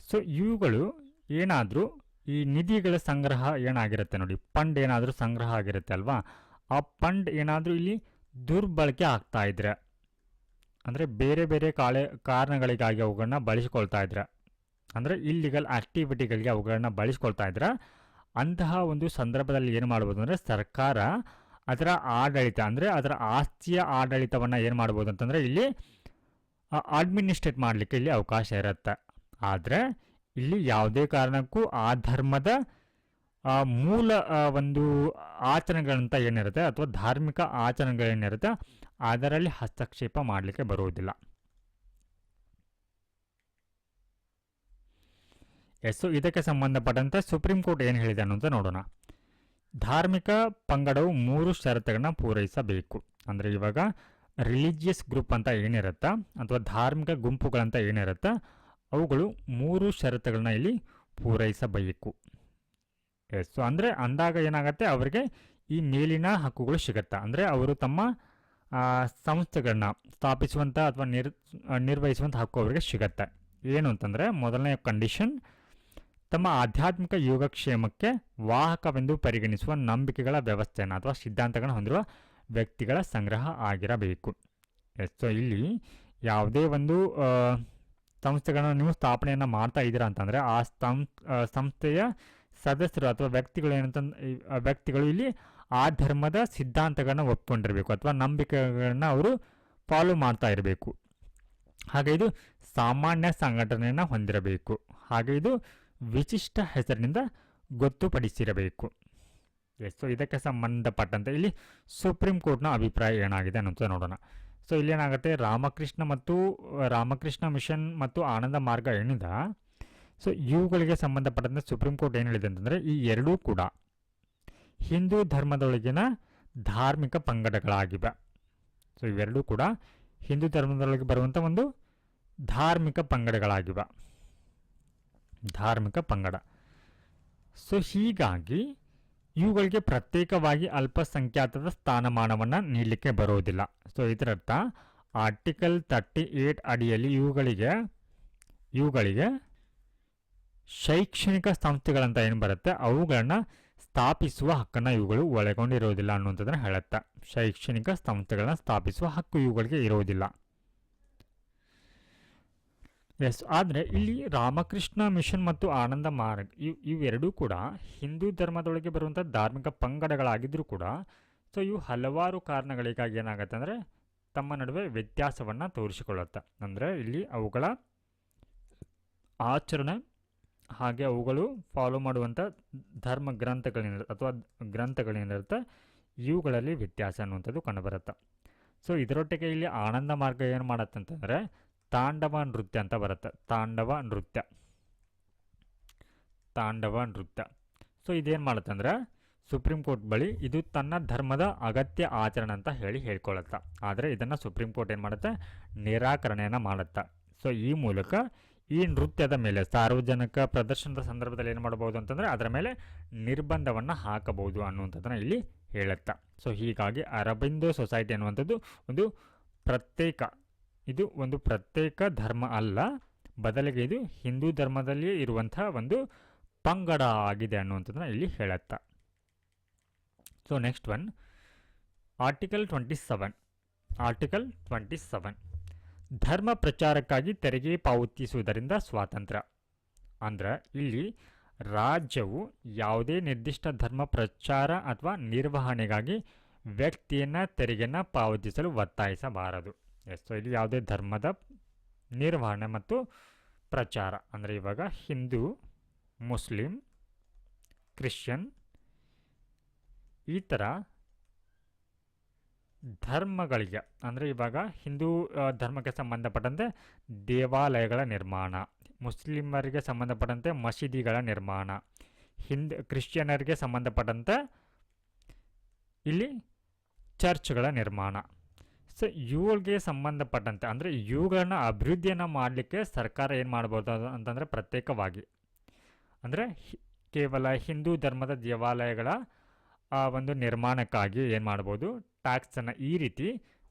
ಸೊ ಇವುಗಳು ಏನಾದರೂ ಈ ನಿಧಿಗಳ ಸಂಗ್ರಹ ಏನಾಗಿರುತ್ತೆ ನೋಡಿ, ಫಂಡ್ ಏನಾದರೂ ಸಂಗ್ರಹ ಆಗಿರುತ್ತೆ ಅಲ್ವಾ, ಆ ಫಂಡ್ ಏನಾದರೂ ಇಲ್ಲಿ ದುರ್ಬಳಕೆ ಆಗ್ತಾ ಇದ್ರೆ ಅಂದರೆ ಬೇರೆ ಬೇರೆ ಕಾರಣಗಳಿಗಾಗಿ ಅವುಗಳನ್ನ ಬಳಸಿಕೊಳ್ತಾ ಇದ್ರೆ, ಅಂದರೆ ಇಲ್ಲಿಗಲ್ ಆಕ್ಟಿವಿಟಿಗಳಿಗೆ ಅವುಗಳನ್ನ ಬಳಸ್ಕೊಳ್ತಾ ಇದ್ರೆ, ಅಂತಹ ಒಂದು ಸಂದರ್ಭದಲ್ಲಿ ಏನು ಮಾಡ್ಬೋದು ಅಂದರೆ ಸರ್ಕಾರ ಅದರ ಆಡಳಿತ ಅಂದರೆ ಅದರ ಆಸ್ತಿಯ ಆಡಳಿತವನ್ನು ಏನು ಮಾಡ್ಬೋದು ಅಂತಂದರೆ ಇಲ್ಲಿ ಅಡ್ಮಿನಿಸ್ಟ್ರೇಟ್ ಮಾಡಲಿಕ್ಕೆ ಇಲ್ಲಿ ಅವಕಾಶ ಇರುತ್ತೆ. ಆದರೆ ಇಲ್ಲಿ ಯಾವುದೇ ಕಾರಣಕ್ಕೂ ಆ ಧರ್ಮದ ಮೂಲ ಒಂದು ಆಚರಣೆಗಳಂತ ಏನಿರುತ್ತೆ ಅಥವಾ ಧಾರ್ಮಿಕ ಆಚರಣೆಗಳೇನಿರುತ್ತೆ ಅದರಲ್ಲಿ ಹಸ್ತಕ್ಷೇಪ ಮಾಡಲಿಕ್ಕೆ ಬರುವುದಿಲ್ಲ. ಸೊ ಇದಕ್ಕೆ ಸಂಬಂಧಪಟ್ಟಂತೆ ಸುಪ್ರೀಂ ಕೋರ್ಟ್ ಏನು ಹೇಳಿದೆ ಅನ್ನೋದು ನೋಡೋಣ. ಧಾರ್ಮಿಕ ಪಂಗಡವು 3 ಷರತ್ತುಗಳನ್ನ ಪೂರೈಸಬೇಕು. ಅಂದರೆ ಇವಾಗ ರಿಲಿಜಿಯಸ್ ಗ್ರೂಪ್ ಅಂತ ಏನಿರುತ್ತಾ ಅಥವಾ ಧಾರ್ಮಿಕ ಗುಂಪುಗಳಂತ ಏನಿರುತ್ತಾ ಅವುಗಳು 3 ಷರತ್ತುಗಳನ್ನ ಇಲ್ಲಿ ಪೂರೈಸಬೇಕು. ಎಸ್, ಸೊ ಅಂದರೆ ಅಂದಾಗ ಏನಾಗುತ್ತೆ, ಅವರಿಗೆ ಈ ಮೇಲಿನ ಹಕ್ಕುಗಳು ಸಿಗುತ್ತಾ. ಅಂದರೆ ಅವರು ತಮ್ಮ ಸಂಸ್ಥೆಗಳನ್ನ ಸ್ಥಾಪಿಸುವಂಥ ಅಥವಾ ನಿರ್ವಹಿಸುವಂಥ ಹಕ್ಕು ಅವರಿಗೆ ಸಿಗತ್ತೆ. ಏನು ಅಂತಂದರೆ ಮೊದಲನೇ ಕಂಡೀಷನ್, ತಮ್ಮ ಆಧ್ಯಾತ್ಮಿಕ ಯೋಗಕ್ಷೇಮಕ್ಕೆ ವಾಹಕವೆಂದು ಪರಿಗಣಿಸುವ ನಂಬಿಕೆಗಳ ವ್ಯವಸ್ಥೆಯನ್ನು ಅಥವಾ ಸಿದ್ಧಾಂತಗಳನ್ನು ಹೊಂದಿರುವ ವ್ಯಕ್ತಿಗಳ ಸಂಗ್ರಹ ಆಗಿರಬೇಕು. ಎಸ್, ಸೊ ಇಲ್ಲಿ ಯಾವುದೇ ಒಂದು ಸಂಸ್ಥೆಗಳನ್ನು ನೀವು ಸ್ಥಾಪನೆಯನ್ನು ಮಾಡ್ತಾ ಇದ್ದೀರಾ ಅಂತಂದರೆ ಆ ಸಂಸ್ಥೆಯ ಸದಸ್ಯರು ಅಥವಾ ವ್ಯಕ್ತಿಗಳು ಇಲ್ಲಿ ಆ ಧರ್ಮದ ಸಿದ್ಧಾಂತಗಳನ್ನ ಒಪ್ಕೊಂಡಿರಬೇಕು ಅಥವಾ ನಂಬಿಕೆಗಳನ್ನ ಅವರು ಫಾಲೋ ಮಾಡ್ತಾ ಇರಬೇಕು. ಹಾಗೆ ಇದು ಸಾಮಾನ್ಯ ಸಂಘಟನೆಯನ್ನು ಹೊಂದಿರಬೇಕು. ಹಾಗೆ ಇದು ವಿಶಿಷ್ಟ ಹೆಸರಿನಿಂದ ಗೊತ್ತುಪಡಿಸಿರಬೇಕು. ಎಸ್, ಸೊ ಇದಕ್ಕೆ ಸಂಬಂಧಪಟ್ಟಂತೆ ಇಲ್ಲಿ ಸುಪ್ರೀಂ ಕೋರ್ಟ್ನ ಅಭಿಪ್ರಾಯ ಏನಾಗಿದೆ ಅನ್ನೋದು ನೋಡೋಣ. ಸೊ ಇಲ್ಲೇನಾಗುತ್ತೆ, ರಾಮಕೃಷ್ಣ ಮಿಷನ್ ಮತ್ತು ಆನಂದ ಮಾರ್ಗ ಏನಿದೆ, ಸೊ ಇವುಗಳಿಗೆ ಸಂಬಂಧಪಟ್ಟಂತೆ ಸುಪ್ರೀಂ ಕೋರ್ಟ್ ಏನು ಹೇಳಿದೆ ಅಂತಂದರೆ ಈ ಎರಡೂ ಕೂಡ ಹಿಂದೂ ಧರ್ಮದೊಳಗಿನ ಧಾರ್ಮಿಕ ಪಂಗಡಗಳಾಗಿವೆ. ಸೊ ಇವೆರಡೂ ಕೂಡ ಹಿಂದೂ ಧರ್ಮದೊಳಗೆ ಬರುವಂಥ ಒಂದು ಧಾರ್ಮಿಕ ಪಂಗಡಗಳಾಗಿವೆ, ಧಾರ್ಮಿಕ ಪಂಗಡ. ಸೊ ಹೀಗಾಗಿ ಇವುಗಳಿಗೆ ಪ್ರತ್ಯೇಕವಾಗಿ ಅಲ್ಪಸಂಖ್ಯಾತರ ಸ್ಥಾನಮಾನವನ್ನು ನೀಡಲಿಕ್ಕೆ ಬರೋದಿಲ್ಲ. ಸೊ ಇದರರ್ಥ ಆರ್ಟಿಕಲ್ 38 ಅಡಿಯಲ್ಲಿ ಇವುಗಳಿಗೆ ಶೈಕ್ಷಣಿಕ ಸಂಸ್ಥೆಗಳಂತ ಏನು ಬರುತ್ತೆ ಅವುಗಳನ್ನು ಸ್ಥಾಪಿಸುವ ಹಕ್ಕನ್ನು ಇವುಗಳು ಒಳಗೊಂಡಿರೋದಿಲ್ಲ ಅನ್ನುವಂಥದ್ದನ್ನು ಹೇಳುತ್ತೆ. ಶೈಕ್ಷಣಿಕ ಸಂಸ್ಥೆಗಳನ್ನ ಸ್ಥಾಪಿಸುವ ಹಕ್ಕು ಇವುಗಳಿಗೆ ಇರೋದಿಲ್ಲ. ಎಸ್, ಆದರೆ ಇಲ್ಲಿ ರಾಮಕೃಷ್ಣ ಮಿಷನ್ ಮತ್ತು ಆನಂದ ಮಾರ್ಗ್ ಇವೆರಡೂ ಕೂಡ ಹಿಂದೂ ಧರ್ಮದೊಳಗೆ ಬರುವಂಥ ಧಾರ್ಮಿಕ ಪಂಗಡಗಳಾಗಿದ್ದರೂ ಕೂಡ ಸೊ ಇವು ಹಲವಾರು ಕಾರಣಗಳಿಗಾಗಿ ಏನಾಗುತ್ತೆ ಅಂದರೆ ತಮ್ಮ ನಡುವೆ ವ್ಯತ್ಯಾಸವನ್ನು ತೋರಿಸಿಕೊಳ್ಳುತ್ತೆ. ಅಂದರೆ ಇಲ್ಲಿ ಅವುಗಳ ಆಚರಣೆ ಹಾಗೆ ಅವುಗಳು ಫಾಲೋ ಮಾಡುವಂಥ ಧರ್ಮ ಗ್ರಂಥಗಳೇನಿರುತ್ತೆ ಇವುಗಳಲ್ಲಿ ವ್ಯತ್ಯಾಸ ಅನ್ನುವಂಥದ್ದು ಕಂಡುಬರುತ್ತೆ. ಸೊ ಇದರೊಟ್ಟಿಗೆ ಇಲ್ಲಿ ಆನಂದ ಮಾರ್ಗ ಏನು ಮಾಡುತ್ತೆ ಅಂತಂದರೆ ತಾಂಡವ ನೃತ್ಯ ಅಂತ ಬರುತ್ತೆ. ತಾಂಡವ ನೃತ್ಯ ಸೊ ಇದೇನು ಮಾಡುತ್ತೆ ಅಂದರೆ ಸುಪ್ರೀಂ ಕೋರ್ಟ್ ಬಳಿ ಇದು ತನ್ನ ಧರ್ಮದ ಅಗತ್ಯ ಆಚರಣೆ ಅಂತ ಹೇಳ್ಕೊಳ್ಳುತ್ತೆ. ಆದರೆ ಇದನ್ನು ಸುಪ್ರೀಂ ಕೋರ್ಟ್ ಏನು ಮಾಡುತ್ತೆ, ನಿರಾಕರಣೆಯನ್ನು ಮಾಡುತ್ತೆ. ಸೊ ಈ ಮೂಲಕ ಈ ನೃತ್ಯದ ಮೇಲೆ ಸಾರ್ವಜನಿಕ ಪ್ರದರ್ಶನದ ಸಂದರ್ಭದಲ್ಲಿ ಏನು ಮಾಡಬಹುದು ಅಂತಂದರೆ ಅದರ ಮೇಲೆ ನಿರ್ಬಂಧವನ್ನು ಹಾಕಬಹುದು ಅನ್ನುವಂಥದ್ದನ್ನು ಇಲ್ಲಿ ಹೇಳುತ್ತೆ. ಸೊ ಹೀಗಾಗಿ ಅರಬಿಂದೋ ಸೊಸೈಟಿ ಅನ್ನುವಂಥದ್ದು ಒಂದು ಪ್ರತ್ಯೇಕ ಧರ್ಮ ಅಲ್ಲ, ಬದಲಿಗೆ ಇದು ಹಿಂದೂ ಧರ್ಮದಲ್ಲಿಯೇ ಇರುವಂಥ ಒಂದು ಪಂಗಡ ಆಗಿದೆ ಅನ್ನುವಂಥದ್ದನ್ನು ಇಲ್ಲಿ ಹೇಳುತ್ತೆ. ಸೊ ನೆಕ್ಸ್ಟ್ ಒನ್, ಆರ್ಟಿಕಲ್ 27 ಧರ್ಮ ಪ್ರಚಾರಕ್ಕಾಗಿ ತೆರಿಗೆ ಪಾವತಿಸುವುದರಿಂದ ಸ್ವಾತಂತ್ರ್ಯ. ಅಂದರೆ ಇಲ್ಲಿ ರಾಜ್ಯವು ಯಾವುದೇ ನಿರ್ದಿಷ್ಟ ಧರ್ಮ ಪ್ರಚಾರ ಅಥವಾ ನಿರ್ವಹಣೆಗಾಗಿ ವ್ಯಕ್ತಿಯನ್ನು ತೆರಿಗೆಯನ್ನು ಪಾವತಿಸಲು ಒತ್ತಾಯಿಸಬಾರದು. ಸೊ ಇಲ್ಲಿ ಯಾವುದೇ ಧರ್ಮದ ನಿರ್ವಹಣೆ ಮತ್ತು ಪ್ರಚಾರ ಅಂದರೆ ಇವಾಗ ಹಿಂದೂ, ಮುಸ್ಲಿಂ, ಕ್ರಿಶ್ಚಿಯನ್ ಈ ಥರ ಧರ್ಮಗಳಿಗೆ ಅಂದರೆ ಇವಾಗ ಹಿಂದೂ ಧರ್ಮಕ್ಕೆ ಸಂಬಂಧಪಟ್ಟಂತೆ ದೇವಾಲಯಗಳ ನಿರ್ಮಾಣ, ಮುಸ್ಲಿಮರಿಗೆ ಸಂಬಂಧಪಟ್ಟಂತೆ ಮಸೀದಿಗಳ ನಿರ್ಮಾಣ, ಕ್ರಿಶ್ಚಿಯನರಿಗೆ ಸಂಬಂಧಪಟ್ಟಂತೆ ಇಲ್ಲಿ ಚರ್ಚ್ಗಳ ನಿರ್ಮಾಣ. ಸೊ ಇವುಗಳಿಗೆ ಸಂಬಂಧಪಟ್ಟಂತೆ ಅಂದರೆ ಇವುಗಳನ್ನ ಅಭಿವೃದ್ಧಿಯನ್ನು ಮಾಡಲಿಕ್ಕೆ ಸರ್ಕಾರ ಏನು ಮಾಡ್ಬೋದು ಅಂತಂದರೆ ಪ್ರತ್ಯೇಕವಾಗಿ ಅಂದರೆ ಕೇವಲ ಹಿಂದೂ ಧರ್ಮದ ದೇವಾಲಯಗಳ ಒಂದು ನಿರ್ಮಾಣಕ್ಕಾಗಿ ಏನು ಮಾಡ್ಬೋದು, ಟ್ಯಾಕ್ಸನ್ನು ಈ ರೀತಿ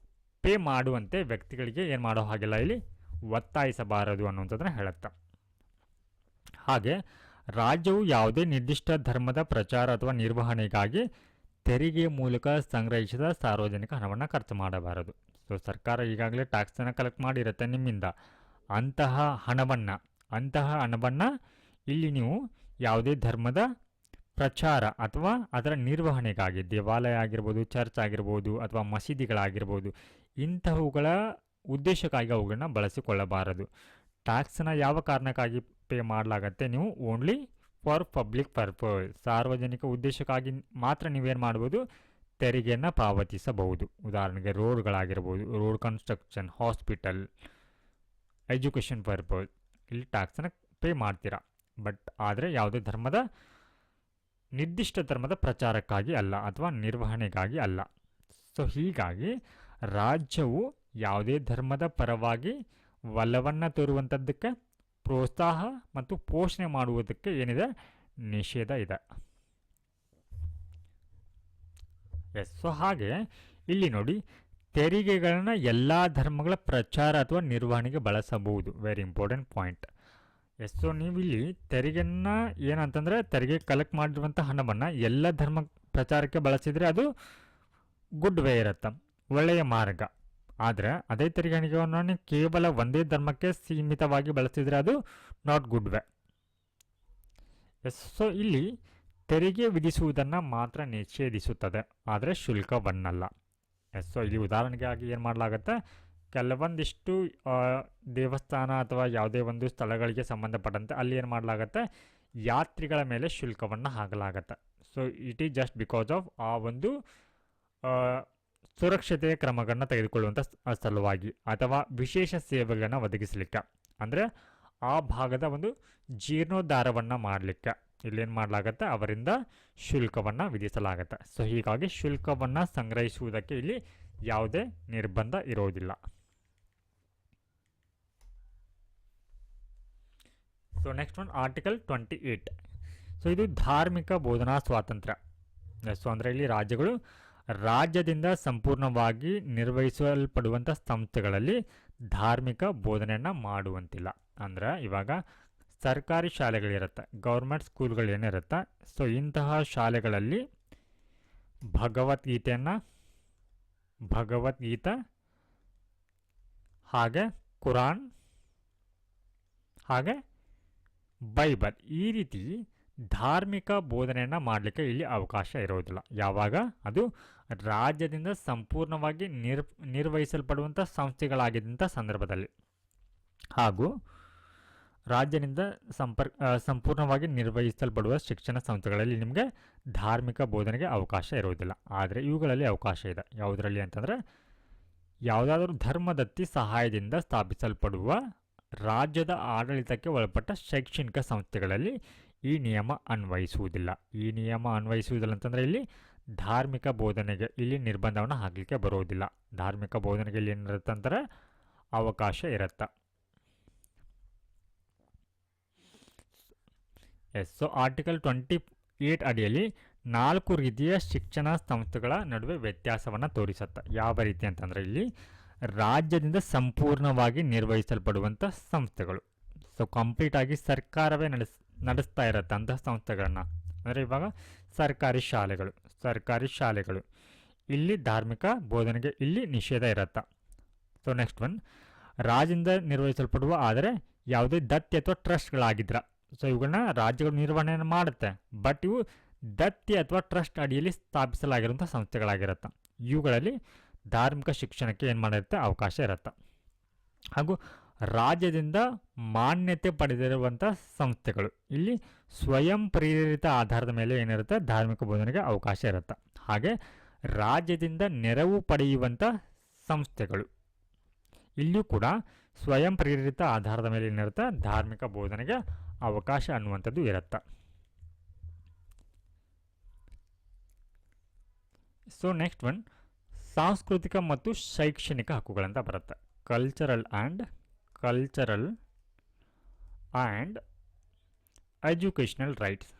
ಪೇ ಮಾಡುವಂತೆ ವ್ಯಕ್ತಿಗಳಿಗೆ ಏನು ಮಾಡೋ ಹಾಗಿಲ್ಲ, ಇಲ್ಲಿ ಒತ್ತಾಯಿಸಬಾರದು ಅನ್ನುವಂಥದ್ದನ್ನು ಹೇಳುತ್ತೆ. ಹಾಗೆ ರಾಜ್ಯವು ಯಾವುದೇ ನಿರ್ದಿಷ್ಟ ಧರ್ಮದ ಪ್ರಚಾರ ಅಥವಾ ನಿರ್ವಹಣೆಗಾಗಿ ತೆರಿಗೆ ಮೂಲಕ ಸಂಗ್ರಹಿಸಿದ ಸಾರ್ವಜನಿಕ ಹಣವನ್ನು ಖರ್ಚು ಮಾಡಬಾರದು. ಸೊ ಸರ್ಕಾರ ಈಗಾಗಲೇ ಟ್ಯಾಕ್ಸನ್ನು ಕಲೆಕ್ಟ್ ಮಾಡಿರುತ್ತೆ ನಿಮ್ಮಿಂದ, ಅಂತಹ ಹಣವನ್ನು ಇಲ್ಲಿ ನೀವು ಯಾವುದೇ ಧರ್ಮದ ಪ್ರಚಾರ ಅಥವಾ ಅದರ ನಿರ್ವಹಣೆಗಾಗಿ ದೇವಾಲಯ ಆಗಿರ್ಬೋದು, ಚರ್ಚ್ ಆಗಿರ್ಬೋದು ಅಥವಾ ಮಸೀದಿಗಳಾಗಿರ್ಬೋದು ಇಂತಹವುಗಳ ಉದ್ದೇಶಕ್ಕಾಗಿ ಅವುಗಳನ್ನ ಬಳಸಿಕೊಳ್ಳಬಾರದು. ಟ್ಯಾಕ್ಸನ್ನು ಯಾವ ಕಾರಣಕ್ಕಾಗಿ ಪೇ ಮಾಡಲಾಗತ್ತೆ, ನೀವು ಓನ್ಲಿ ಫಾರ್ ಪಬ್ಲಿಕ್ ಪರ್ಪಸ್, ಸಾರ್ವಜನಿಕ ಉದ್ದೇಶಕ್ಕಾಗಿ ಮಾತ್ರ ನೀವೇನು ಮಾಡ್ಬೋದು, ತೆರಿಗೆಯನ್ನು ಪಾವತಿಸಬಹುದು. ಉದಾಹರಣೆಗೆ ರೋಡ್ಗಳಾಗಿರ್ಬೋದು, road construction, hospital, education purpose ಇಲ್ಲಿ ಟ್ಯಾಕ್ಸನ್ನು ಪೇ ಮಾಡ್ತೀರಾ. ಬಟ್ ಆದರೆ ಯಾವುದೇ ಧರ್ಮದ ನಿರ್ದಿಷ್ಟ ಧರ್ಮದ ಪ್ರಚಾರಕ್ಕಾಗಿ ಅಲ್ಲ ಅಥವಾ ನಿರ್ವಹಣೆಗಾಗಿ ಅಲ್ಲ. ಸೊ ಹೀಗಾಗಿ ರಾಜ್ಯವು ಯಾವುದೇ ಧರ್ಮದ ಪರವಾಗಿ ಒಲವನ್ನು ತೋರುವಂಥದ್ದಕ್ಕೆ, ಪ್ರೋತ್ಸಾಹ ಮತ್ತು ಪೋಷಣೆ ಮಾಡುವುದಕ್ಕೆ ಏನಿದೆ, ನಿಷೇಧ ಇದೆ. ಸೊ ಹಾಗೆ ಇಲ್ಲಿ ನೋಡಿ, ತೆರಿಗೆಗಳನ್ನ ಎಲ್ಲ ಧರ್ಮಗಳ ಪ್ರಚಾರ ಅಥವಾ ನಿರ್ವಹಣೆಗೆ ಬಳಸಬಹುದು. Very important point. ಸೊ ನೀವು ಇಲ್ಲಿ ತೆರಿಗೆನ ಏನಂತಂದರೆ, ತೆರಿಗೆ ಕಲೆಕ್ಟ್ ಮಾಡಿರುವಂಥ ಹಣವನ್ನು ಎಲ್ಲ ಧರ್ಮ ಪ್ರಚಾರಕ್ಕೆ ಬಳಸಿದರೆ ಅದು ಗುಡ್ ವೇ ಇರುತ್ತೆ, ಒಳ್ಳೆಯ ಮಾರ್ಗ. ಆದರೆ ಅದೇ ತೆರಿಗೆ ಹಣವನ್ನು ಕೇವಲ ಒಂದೇ ಧರ್ಮಕ್ಕೆ ಸೀಮಿತವಾಗಿ ಬಳಸಿದರೆ ಅದು ನಾಟ್ ಗುಡ್ ವೇ. ಸೊ ಇಲ್ಲಿ ತೆರಿಗೆ ವಿಧಿಸುವುದನ್ನು ಮಾತ್ರ ನಿಷೇಧಿಸುತ್ತದೆ, ಆದರೆ ಶುಲ್ಕವನ್ನಲ್ಲ. ಸೊ ಇಲ್ಲಿ ಉದಾಹರಣೆಗಾಗಿ ಏನು ಮಾಡಲಾಗುತ್ತೆ, ಕೆಲವೊಂದಿಷ್ಟು ದೇವಸ್ಥಾನ ಅಥವಾ ಯಾವುದೇ ಒಂದು ಸ್ಥಳಗಳಿಗೆ ಸಂಬಂಧಪಟ್ಟಂತೆ ಅಲ್ಲಿ ಏನು ಮಾಡಲಾಗುತ್ತೆ, ಯಾತ್ರಿಗಳ ಮೇಲೆ ಶುಲ್ಕವನ್ನು ಹಾಕಲಾಗತ್ತೆ. So it is just because of ಆ ಒಂದು ಸುರಕ್ಷತೆಯ ಕ್ರಮಗಳನ್ನು ತೆಗೆದುಕೊಳ್ಳುವಂಥ ಸಲುವಾಗಿ ಅಥವಾ ವಿಶೇಷ ಸೇವೆಗಳನ್ನು ಒದಗಿಸಲಿಕ್ಕೆ, ಅಂದರೆ ಆ ಭಾಗದ ಒಂದು ಜೀರ್ಣೋದ್ಧಾರವನ್ನು ಮಾಡಲಿಕ್ಕೆ ಇಲ್ಲೇನು ಮಾಡಲಾಗತ್ತೆ, ಅವರಿಂದ ಶುಲ್ಕವನ್ನು ವಿಧಿಸಲಾಗತ್ತೆ. ಸೊ ಹೀಗಾಗಿ ಶುಲ್ಕವನ್ನು ಸಂಗ್ರಹಿಸುವುದಕ್ಕೆ ಇಲ್ಲಿ ಯಾವುದೇ ನಿರ್ಬಂಧ ಇರೋದಿಲ್ಲ. So next one article 28. So ಇದು ಧಾರ್ಮಿಕ ಬೋಧನಾ ಸ್ವಾತಂತ್ರ್ಯ. ಸೊ ಅಂದರೆ ಇಲ್ಲಿ ರಾಜ್ಯಗಳು ರಾಜ್ಯದಿಂದ ಸಂಪೂರ್ಣವಾಗಿ ನಿರ್ವಹಿಸಲ್ಪಡುವಂಥ ಸಂಸ್ಥೆಗಳಲ್ಲಿ ಧಾರ್ಮಿಕ ಬೋಧನೆಯನ್ನು ಮಾಡುವಂತಿಲ್ಲ. ಅಂದರೆ ಇವಾಗ ಸರ್ಕಾರಿ ಶಾಲೆಗಳಿರುತ್ತೆ, ಗೌರ್ಮೆಂಟ್ ಸ್ಕೂಲ್ಗಳೇನಿರುತ್ತೆ, ಸೊ ಇಂತಹ ಶಾಲೆಗಳಲ್ಲಿ ಭಗವದ್ಗೀತೆ ಹಾಗೆ ಕುರಾನ್ ಹಾಗೆ ಬೈಬಲ್ ಈ ರೀತಿ ಧಾರ್ಮಿಕ ಬೋಧನೆಯನ್ನು ಮಾಡಲಿಕ್ಕೆ ಇಲ್ಲಿ ಅವಕಾಶ ಇರೋದಿಲ್ಲ. ಯಾವಾಗ ಅದು ರಾಜ್ಯದಿಂದ ಸಂಪೂರ್ಣವಾಗಿ ನಿರ್ವಹಿಸಲ್ಪಡುವಂಥ ಸಂಸ್ಥೆಗಳಾಗಿದ್ದಂಥ ಸಂದರ್ಭದಲ್ಲಿ, ಹಾಗೂ ರಾಜ್ಯದಿಂದ ಸಂಪೂರ್ಣವಾಗಿ ನಿರ್ವಹಿಸಲ್ಪಡುವ ಶಿಕ್ಷಣ ಸಂಸ್ಥೆಗಳಲ್ಲಿ ನಿಮಗೆ ಧಾರ್ಮಿಕ ಬೋಧನೆಗೆ ಅವಕಾಶ ಇರುವುದಿಲ್ಲ. ಆದರೆ ಇವುಗಳಲ್ಲಿ ಅವಕಾಶ ಇದೆ. ಯಾವುದರಲ್ಲಿ ಅಂತಂದರೆ, ಯಾವುದಾದ್ರೂ ಧರ್ಮದತ್ತಿ ಸಹಾಯದಿಂದ ಸ್ಥಾಪಿಸಲ್ಪಡುವ ರಾಜ್ಯದ ಆಡಳಿತಕ್ಕೆ ಒಳಪಟ್ಟ ಶೈಕ್ಷಣಿಕ ಸಂಸ್ಥೆಗಳಲ್ಲಿ ಈ ನಿಯಮ ಅನ್ವಯಿಸುವುದಿಲ್ಲ. ಈ ನಿಯಮ ಅನ್ವಯಿಸುವುದಿಲ್ಲ ಅಂತಂದರೆ ಇಲ್ಲಿ ಧಾರ್ಮಿಕ ಬೋಧನೆಗೆ ಇಲ್ಲಿ ನಿರ್ಬಂಧವನ್ನು ಹಾಕಲಿಕ್ಕೆ ಬರೋದಿಲ್ಲ. ಧಾರ್ಮಿಕ ಬೋಧನೆಗೆ ಇಲ್ಲಿ ಏನಿರುತ್ತೆ ಅಂತಾರೆ ಅವಕಾಶ ಇರುತ್ತೆ. ಸೊ ಆರ್ಟಿಕಲ್ 28 ಅಡಿಯಲ್ಲಿ 4 ರೀತಿಯ ಶಿಕ್ಷಣ ಸಂಸ್ಥೆಗಳ ನಡುವೆ ವ್ಯತ್ಯಾಸವನ್ನು ತೋರಿಸುತ್ತೆ. ಯಾವ ರೀತಿ ಅಂತಂದರೆ, ಇಲ್ಲಿ ರಾಜ್ಯದಿಂದ ಸಂಪೂರ್ಣವಾಗಿ ನಿರ್ವಹಿಸಲ್ಪಡುವಂಥ ಸಂಸ್ಥೆಗಳು, ಸೊ ಕಂಪ್ಲೀಟಾಗಿ ಸರ್ಕಾರವೇ ನಡೆಸ್ತಾ ಇರುತ್ತೆ ಅಂತಹ ಸಂಸ್ಥೆಗಳನ್ನು. ಅಂದರೆ ಇವಾಗ ಸರ್ಕಾರಿ ಶಾಲೆಗಳು ಇಲ್ಲಿ ಧಾರ್ಮಿಕ ಬೋಧನೆಗೆ ಇಲ್ಲಿ ನಿಷೇಧ ಇರುತ್ತೆ. ಸೊ ನೆಕ್ಸ್ಟ್ ಒನ್, ರಾಜ್ಯದಿಂದ ನಿರ್ವಹಿಸಲ್ಪಡುವ ಆದರೆ ಯಾವುದೇ ದತ್ತಿ ಅಥವಾ ಟ್ರಸ್ಟ್ಗಳಾಗಿದ್ರೆ, ಸೊ ಇವುಗಳನ್ನ ರಾಜ್ಯಗಳು ನಿರ್ವಹಣೆಯನ್ನು ಮಾಡುತ್ತೆ, ಬಟ್ ಇವು ದತ್ತಿ ಅಥವಾ ಟ್ರಸ್ಟ್ ಅಡಿಯಲ್ಲಿ ಸ್ಥಾಪಿಸಲಾಗಿರುವಂಥ ಸಂಸ್ಥೆಗಳಾಗಿರುತ್ತೆ. ಇವುಗಳಲ್ಲಿ ಧಾರ್ಮಿಕ ಶಿಕ್ಷಣಕ್ಕೆ ಏನು ಮಾಡಿರುತ್ತೆ, ಅವಕಾಶ ಇರುತ್ತೆ. ಹಾಗೂ ರಾಜ್ಯದಿಂದ ಮಾನ್ಯತೆ ಪಡೆದಿರುವಂಥ ಸಂಸ್ಥೆಗಳು, ಇಲ್ಲಿ ಸ್ವಯಂ ಪ್ರೇರಿತ ಆಧಾರದ ಮೇಲೆ ಏನಿರುತ್ತೆ, ಧಾರ್ಮಿಕ ಬೋಧನೆಗೆ ಅವಕಾಶ ಇರುತ್ತೆ. ಹಾಗೆ ರಾಜ್ಯದಿಂದ ನೆರವು ಪಡೆಯುವಂಥ ಸಂಸ್ಥೆಗಳು, ಇಲ್ಲಿಯೂ ಕೂಡ ಸ್ವಯಂ ಪ್ರೇರಿತ ಆಧಾರದ ಮೇಲೆ ಏನಿರುತ್ತೆ, ಧಾರ್ಮಿಕ ಬೋಧನೆಗೆ ಅವಕಾಶ ಅನ್ನುವಂಥದ್ದು ಇರುತ್ತೆ. ಸೊ ನೆಕ್ಸ್ಟ್ ಒನ್, ಸಾಂಸ್ಕೃತಿಕ ಮತ್ತು ಶೈಕ್ಷಣಿಕ ಹಕ್ಕುಗಳಂತ ಬರುತ್ತೆ. Cultural and educational rights.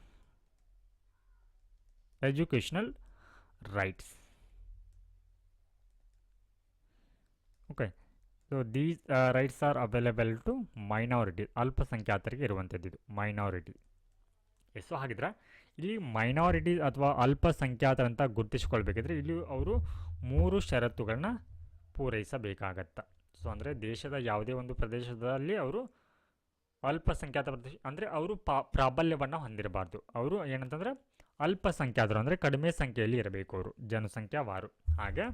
Okay, so these rights are available to minority, ಅಲ್ಪಸಂಖ್ಯಾತರಿಗೆ ಇರುವಂಥದ್ದು ಇದು ಮೈನಾರಿಟಿ. ಸೊ ಹಾಗಿದ್ರೆ ಇಲ್ಲಿ ಮೈನಾರಿಟಿ ಅಥವಾ ಅಲ್ಪಸಂಖ್ಯಾತರಂತ ಗುರುತಿಸಿಕೊಳ್ಬೇಕಿದ್ರೆ ಇಲ್ಲಿ ಅವರು 3 ಷರತ್ತುಗಳನ್ನ ಪೂರೈಸಬೇಕಾಗತ್ತೆ. ಸೊ ಅಂದರೆ ದೇಶದ ಯಾವುದೇ ಒಂದು ಪ್ರದೇಶದಲ್ಲಿ ಅವರು ಅಲ್ಪಸಂಖ್ಯಾತ ಪ್ರದೇಶ ಅಂದರೆ ಅವರು ಪ್ರಾಬಲ್ಯವನ್ನು ಹೊಂದಿರಬಾರ್ದು. ಅವರು ಏನಂತಂದರೆ ಅಲ್ಪಸಂಖ್ಯಾತರು ಅಂದರೆ ಕಡಿಮೆ ಸಂಖ್ಯೆಯಲ್ಲಿ ಇರಬೇಕು, ಅವರು ಜನಸಂಖ್ಯಾವಾರು. ಹಾಗೆ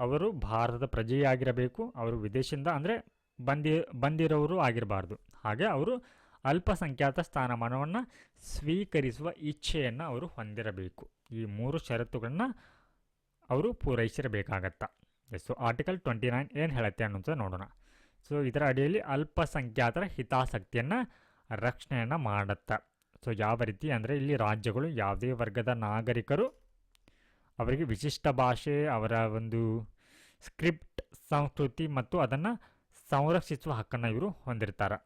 ಅವರು ಭಾರತದ ಪ್ರಜೆಯಾಗಿರಬೇಕು, ಅವರು ವಿದೇಶದಿಂದ ಅಂದರೆ ಬಂದಿರೋರು ಆಗಿರಬಾರ್ದು. ಹಾಗೆ ಅವರು ಅಲ್ಪಸಂಖ್ಯಾತ ಸ್ಥಾನಮಾನವನ್ನು ಸ್ವೀಕರಿಸುವ ಇಚ್ಛೆಯನ್ನು ಅವರು ಹೊಂದಿರಬೇಕು. ಈ 3 ಷರತ್ತುಗಳನ್ನ ಅವರು ಪೂರೈಸಿರಬೇಕಾಗತ್ತೆ. ಸೊ ಆರ್ಟಿಕಲ್ 29 ಏನು ಹೇಳುತ್ತೆ ಅನ್ನೋದು ನೋಡೋಣ. ಸೊ ಇದರ ಅಡಿಯಲ್ಲಿ ಅಲ್ಪಸಂಖ್ಯಾತರ ಹಿತಾಸಕ್ತಿಯನ್ನು ರಕ್ಷಣೆಯನ್ನು ಮಾಡುತ್ತೆ. ಸೊ ಯಾವ ರೀತಿ ಅಂದರೆ ಇಲ್ಲಿ ರಾಜ್ಯಗಳು ಯಾವುದೇ ವರ್ಗದ ನಾಗರಿಕರು ಅವರಿಗೆ ವಿಶಿಷ್ಟ ಭಾಷೆ, ಅವರ ಒಂದು ಸ್ಕ್ರಿಪ್ಟ್, ಸಂಸ್ಕೃತಿ ಮತ್ತು ಅದನ್ನು ಸಂರಕ್ಷಿಸುವ ಹಕ್ಕನ್ನು ಇವರು ಹೊಂದಿರ್ತಾರೆ.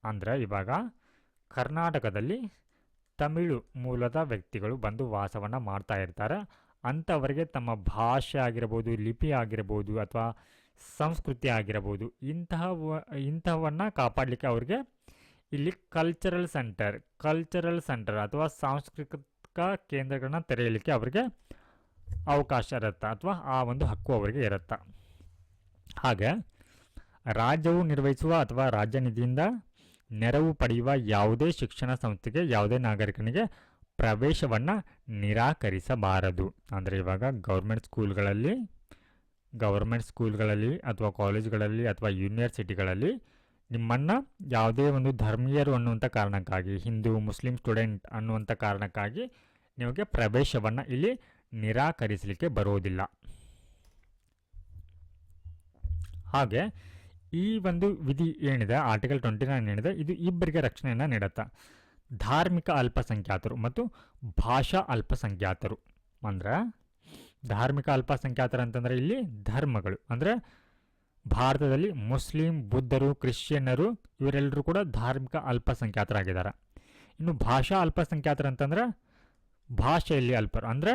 ಅಂದರೆ ಇವಾಗ ಕರ್ನಾಟಕದಲ್ಲಿ ತಮಿಳು ಮೂಲದ ವ್ಯಕ್ತಿಗಳು ಬಂದು ವಾಸವನ್ನು ಮಾಡ್ತಾ ಇರ್ತಾರೆ. ಅಂಥವರಿಗೆ ತಮ್ಮ ಭಾಷೆ ಆಗಿರ್ಬೋದು, ಲಿಪಿ ಆಗಿರ್ಬೋದು ಅಥವಾ ಸಂಸ್ಕೃತಿ ಆಗಿರ್ಬೋದು, ಇಂಥವನ್ನು ಕಾಪಾಡಲಿಕ್ಕೆ ಅವ್ರಿಗೆ ಇಲ್ಲಿ ಕಲ್ಚರಲ್ ಸೆಂಟರ್ ಅಥವಾ ಸಾಂಸ್ಕೃತಿಕ ಕೇಂದ್ರಗಳನ್ನ ತೆರೆಯಲಿಕ್ಕೆ ಅವರಿಗೆ ಅವಕಾಶ ಇರುತ್ತೆ ಅಥವಾ ಆ ಒಂದು ಹಕ್ಕು ಅವರಿಗೆ ಇರುತ್ತೆ. ಹಾಗೆ ರಾಜ್ಯವು ನಿರ್ವಹಿಸುವ ಅಥವಾ ರಾಜ್ಯ ನಿಧಿಯಿಂದ ನೆರವು ಪಡೆಯುವ ಯಾವುದೇ ಶಿಕ್ಷಣ ಸಂಸ್ಥೆಗೆ ಯಾವುದೇ ನಾಗರಿಕನಿಗೆ ಪ್ರವೇಶವನ್ನು ನಿರಾಕರಿಸಬಾರದು. ಅಂದರೆ ಇವಾಗ ಗೌರ್ಮೆಂಟ್ ಸ್ಕೂಲ್ಗಳಲ್ಲಿ ಅಥವಾ ಕಾಲೇಜುಗಳಲ್ಲಿ ಅಥವಾ ಯೂನಿವರ್ಸಿಟಿಗಳಲ್ಲಿ ನಿಮ್ಮನ್ನು ಯಾವುದೇ ಒಂದು ಧರ್ಮೀಯರು ಅನ್ನುವಂಥ ಕಾರಣಕ್ಕಾಗಿ, ಹಿಂದೂ ಮುಸ್ಲಿಂ ಸ್ಟೂಡೆಂಟ್ ಅನ್ನುವಂಥ ಕಾರಣಕ್ಕಾಗಿ ನಿಮಗೆ ಪ್ರವೇಶವನ್ನು ಇಲ್ಲಿ ನಿರಾಕರಿಸಲಿಕ್ಕೆ ಬರೋದಿಲ್ಲ. ಹಾಗೆ ಈ ಒಂದು ವಿಧಿ ಏನಿದೆ, ಆರ್ಟಿಕಲ್ 29 ಏನಿದೆ, ಇದು ಇಬ್ಬರಿಗೆ ರಕ್ಷಣೆಯನ್ನು ನೀಡುತ್ತೆ. ಧಾರ್ಮಿಕ ಅಲ್ಪಸಂಖ್ಯಾತರು ಮತ್ತು ಭಾಷಾ ಅಲ್ಪಸಂಖ್ಯಾತರು. ಅಂದರೆ ಧಾರ್ಮಿಕ ಅಲ್ಪಸಂಖ್ಯಾತರು ಅಂತಂದರೆ ಇಲ್ಲಿ ಧರ್ಮಗಳು, ಅಂದರೆ ಭಾರತದಲ್ಲಿ ಮುಸ್ಲಿಂ, ಬುದ್ಧರು, ಕ್ರಿಶ್ಚಿಯನ್ನರು ಇವರೆಲ್ಲರೂ ಕೂಡ ಧಾರ್ಮಿಕ ಅಲ್ಪಸಂಖ್ಯಾತರಾಗಿದ್ದಾರೆ. ಇನ್ನು ಭಾಷಾ ಅಲ್ಪಸಂಖ್ಯಾತರು ಅಂತಂದರೆ ಭಾಷೆಯಲ್ಲಿ ಅಲ್ಪರು, ಅಂದರೆ